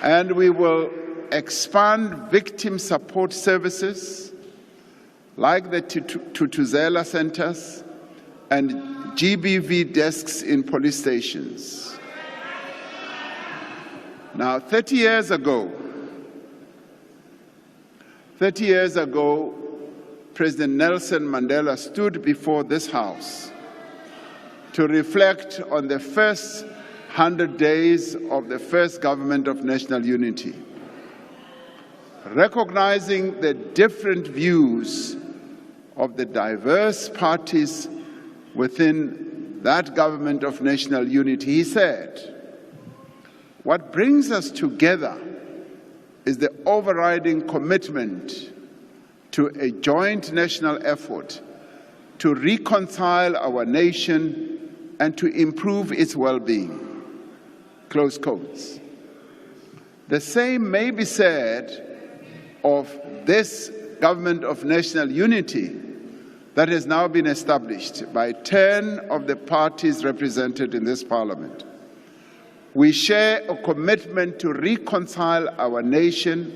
And we will expand victim support services like the Tutuzela centers and GBV desks in police stations. Now, 30 years ago, President Nelson Mandela stood before this House to reflect on the first 100 days of the first government of national unity. Recognizing the different views of the diverse parties within that government of national unity, he said, "What brings us together is the overriding commitment to a joint national effort to reconcile our nation and to improve its well-being." Close quotes. The same may be said of this government of national unity that has now been established by 10 of the parties represented in this parliament. We share a commitment to reconcile our nation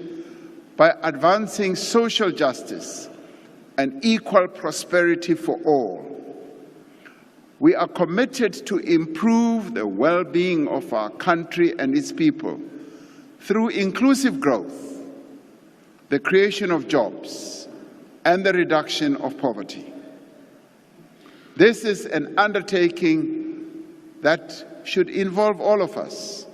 by advancing social justice and equal prosperity for all. We are committed to improve the well-being of our country and its people through inclusive growth, the creation of jobs, and the reduction of poverty. This is an undertaking that should involve all of us.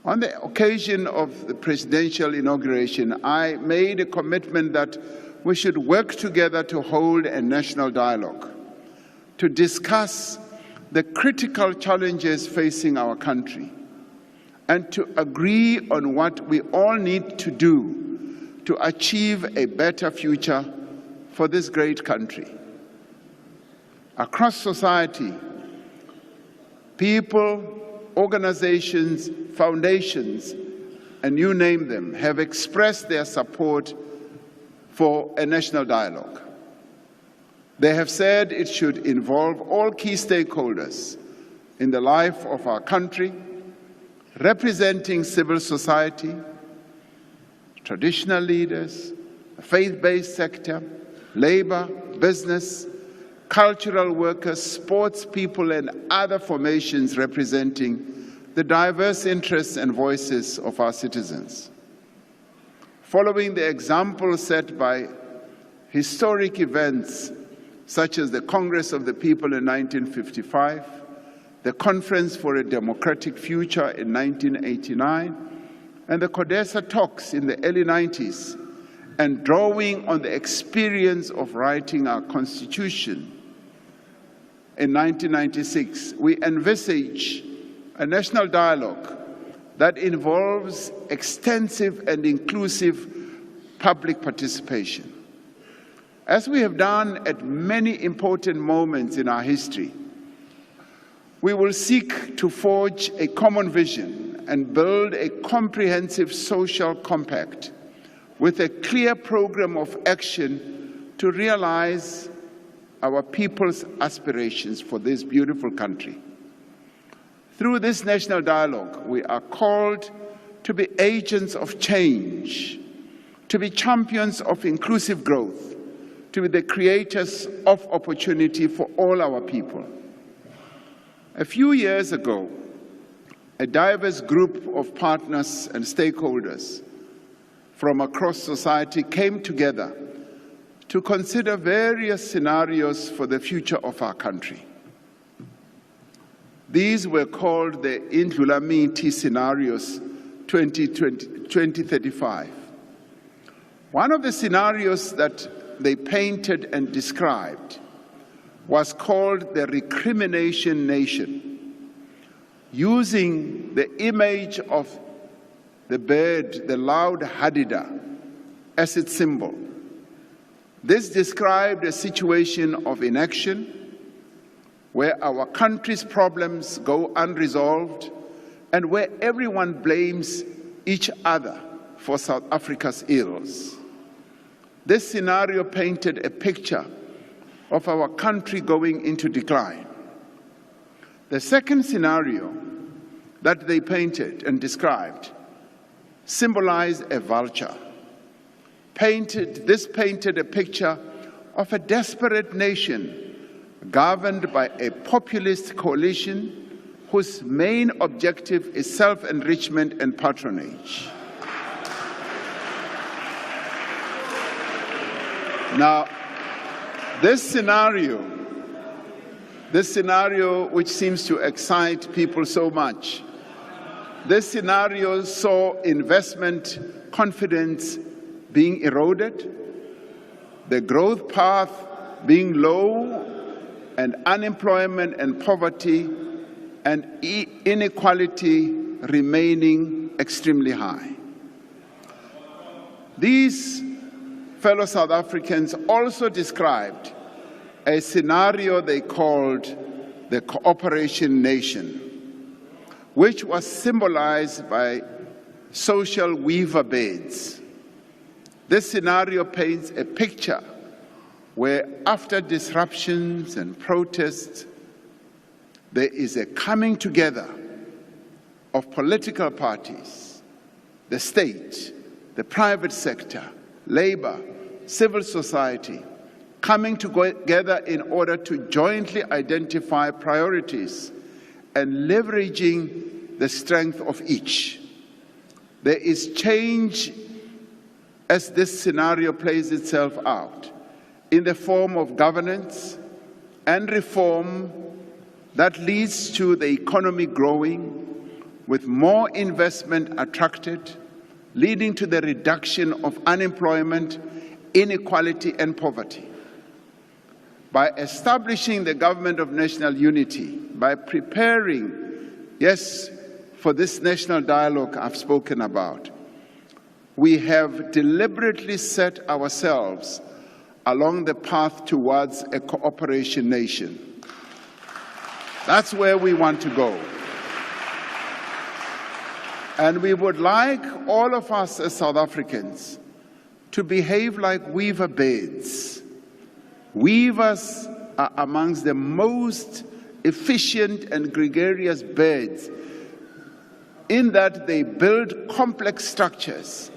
On the occasion of the presidential inauguration, I made a commitment that we should work together to hold a national dialogue, to discuss the critical challenges facing our country, and to agree on what we all need to do to achieve a better future for this great country. Across society, people, organizations, foundations, and you name them, have expressed their support for a national dialogue. They have said it should involve all key stakeholders in the life of our country, representing civil society, traditional leaders, the faith-based sector, labor, business, cultural workers, sports people, and other formations representing the diverse interests and voices of our citizens. Following the example set by historic events such as the Congress of the People in 1955, the Conference for a Democratic Future in 1989, and the CODESA talks in the early 90s, and drawing on the experience of writing our Constitution in 1996, we envisage a national dialogue that involves extensive and inclusive public participation. As we have done at many important moments in our history, we will seek to forge a common vision and build a comprehensive social compact with a clear program of action to realize our people's aspirations for this beautiful country. Through this national dialogue, we are called to be agents of change, to be champions of inclusive growth, to be the creators of opportunity for all our people. A few years ago, a diverse group of partners and stakeholders from across society came together to consider various scenarios for the future of our country. These were called the Indlulamiti Scenarios 2035. One of the scenarios that they painted and described was called the recrimination nation, using the image of the bird, the loud hadida, as its symbol. This described a situation of inaction where our country's problems go unresolved and where everyone blames each other for South Africa's ills. This scenario painted a picture of our country going into decline. The second scenario that they painted and described symbolized a vulture. This painted a picture of a desperate nation governed by a populist coalition whose main objective is self-enrichment and patronage. Now, this scenario which seems to excite people so much, this scenario saw investment confidence being eroded, the growth path being low, and unemployment and poverty and inequality remaining extremely high. These fellow South Africans also described a scenario they called the cooperation nation, which was symbolized by social weaver beds. This scenario paints a picture where after disruptions and protests, there is a coming together of political parties, the state, the private sector, labor, civil society, coming together in order to jointly identify priorities and leveraging the strength of each. There is change as this scenario plays itself out in the form of governance and reform that leads to the economy growing with more investment attracted, leading to the reduction of unemployment, inequality, and poverty. By establishing the government of national unity, by preparing, yes, for this national dialogue I've spoken about, we have deliberately set ourselves along the path towards a cooperation nation. That's where we want to go. And we would like all of us as South Africans to behave like weaver beds. Weavers are amongst the most efficient and gregarious birds in that they build complex structures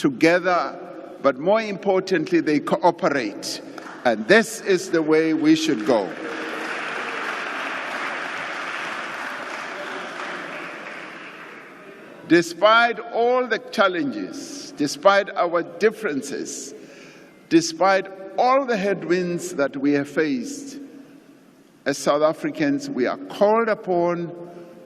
together, but more importantly, they cooperate And this is the way we should go. Despite all the challenges, despite our differences, despite all the headwinds that we have faced, as South Africans, we are called upon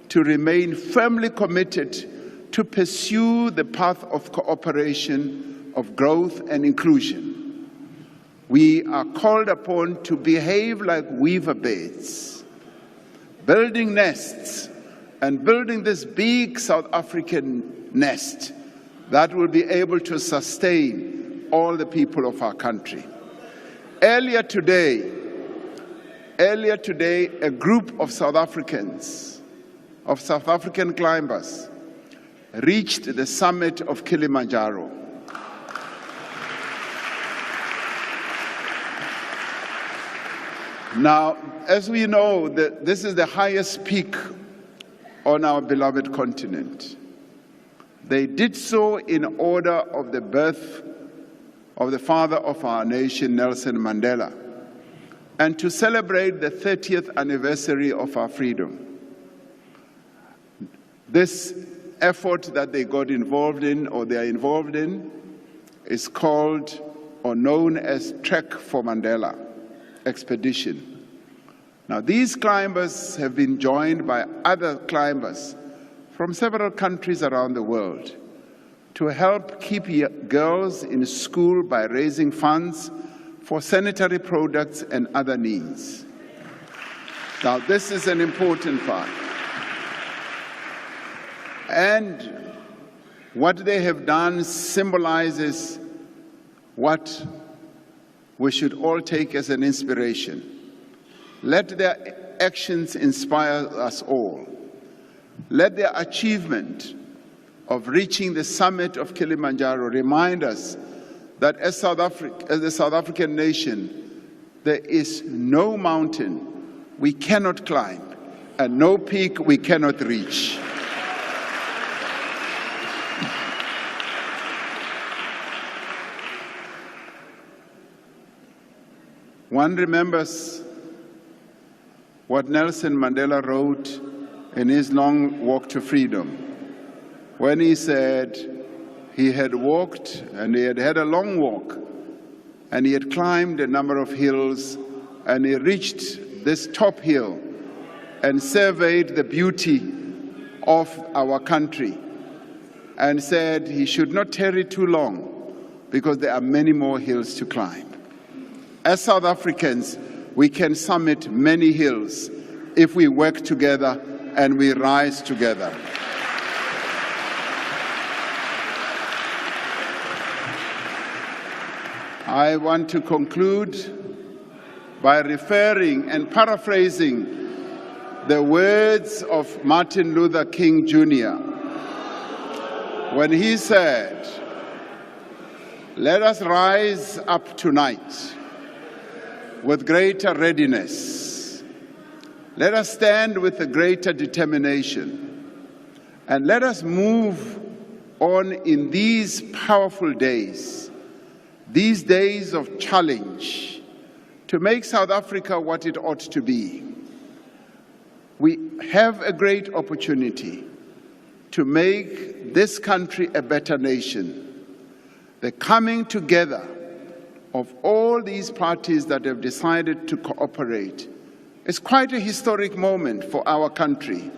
to remain firmly committed to pursue the path of cooperation, of growth and inclusion. We are called upon to behave like weaver birds, building nests and building this big South African nest that will be able to sustain all the people of our country. Earlier today, a group of South Africans, of South African climbers, reached the summit of Kilimanjaro. Now, as we know, this is the highest peak on our beloved continent. They did so in honor of the birth of the father of our nation, Nelson Mandela, and to celebrate the 30th anniversary of our freedom. This effort that they got involved in, or they are involved in, is called or known as Trek for Mandela expedition. Now, these climbers have been joined by other climbers from several countries around the world to help keep girls in school by raising funds for sanitary products and other needs. Now, this is an important part. And what they have done symbolizes what we should all take as an inspiration. Let their actions inspire us all. Let their achievement of reaching the summit of Kilimanjaro remind us that as the South African nation, there is no mountain we cannot climb and no peak we cannot reach. One remembers what Nelson Mandela wrote in his long walk to freedom, when he said he had walked and he had had a long walk and he had climbed a number of hills and he reached this top hill and surveyed the beauty of our country and said he should not tarry too long because there are many more hills to climb. As South Africans, we can summit many hills if we work together and we rise together. I want to conclude by referring and paraphrasing the words of Martin Luther King Jr. when he said, "Let us rise up tonight with greater readiness. Let us stand with a greater determination, and let us move on in these powerful days, these days of challenge, to make South Africa what it ought to be. We have a great opportunity to make this country a better nation. The coming together of all these parties that have decided to cooperate is quite a historic moment for our country,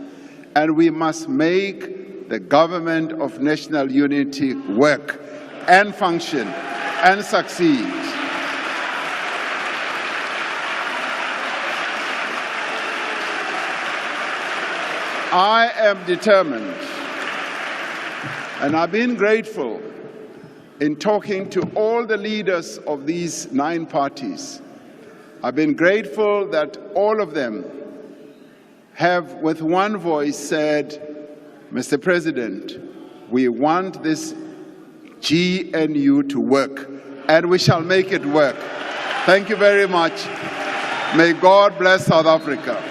and we must make the government of national unity work and function and succeed. I am determined, and I've been grateful in talking to all the leaders of these 9 parties. I've been grateful that all of them have, with one voice, said, "Mr. President, we want this GNU to work, and we shall make it work." Thank you very much. May God bless South Africa.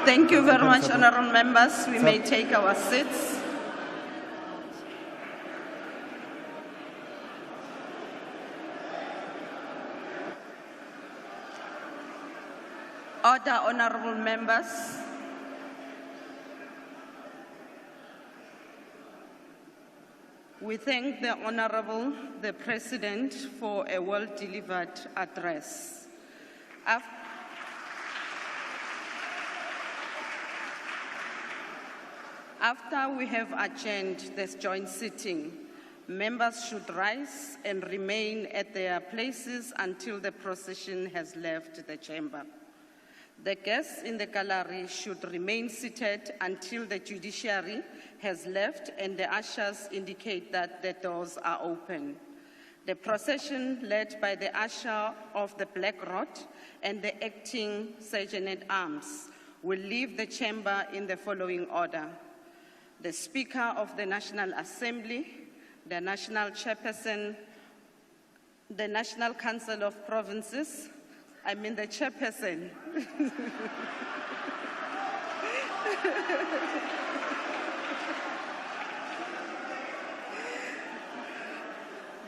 Thank you very much, honourable members. We may take our seats. Order, honourable members. We thank the Honourable, the President, for a well-delivered address. After we have adjourned this joint sitting, members should rise and remain at their places until the procession has left the chamber. The guests in the gallery should remain seated until the judiciary has left and the ushers indicate that the doors are open. The procession, led by the usher of the Black Rod and the acting Sergeant-at-Arms, will leave the chamber in the following order: the Speaker of the National Assembly, the National Chairperson, the National Council of Provinces, the Chairperson,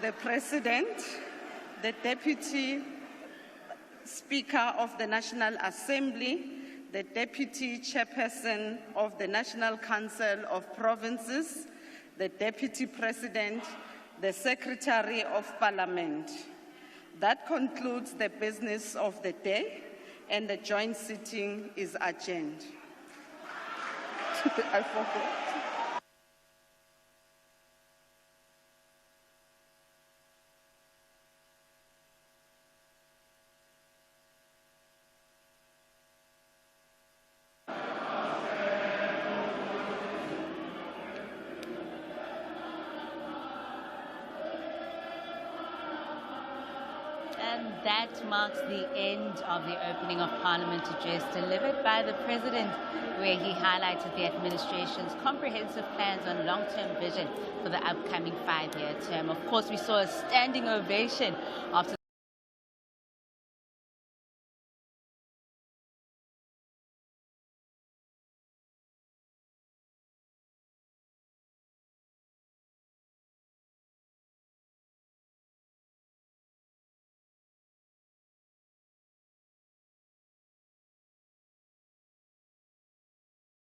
the President, the Deputy Speaker of the National Assembly, the Deputy Chairperson of the National Council of Provinces, the Deputy President, the Secretary of Parliament. That concludes the business of the day, and the joint sitting is adjourned. I forgot. And that marks the end of the opening of Parliament address delivered by the President, where he highlighted the administration's comprehensive plans on long-term vision for the upcoming 5-year term. Of course, we saw a standing ovation after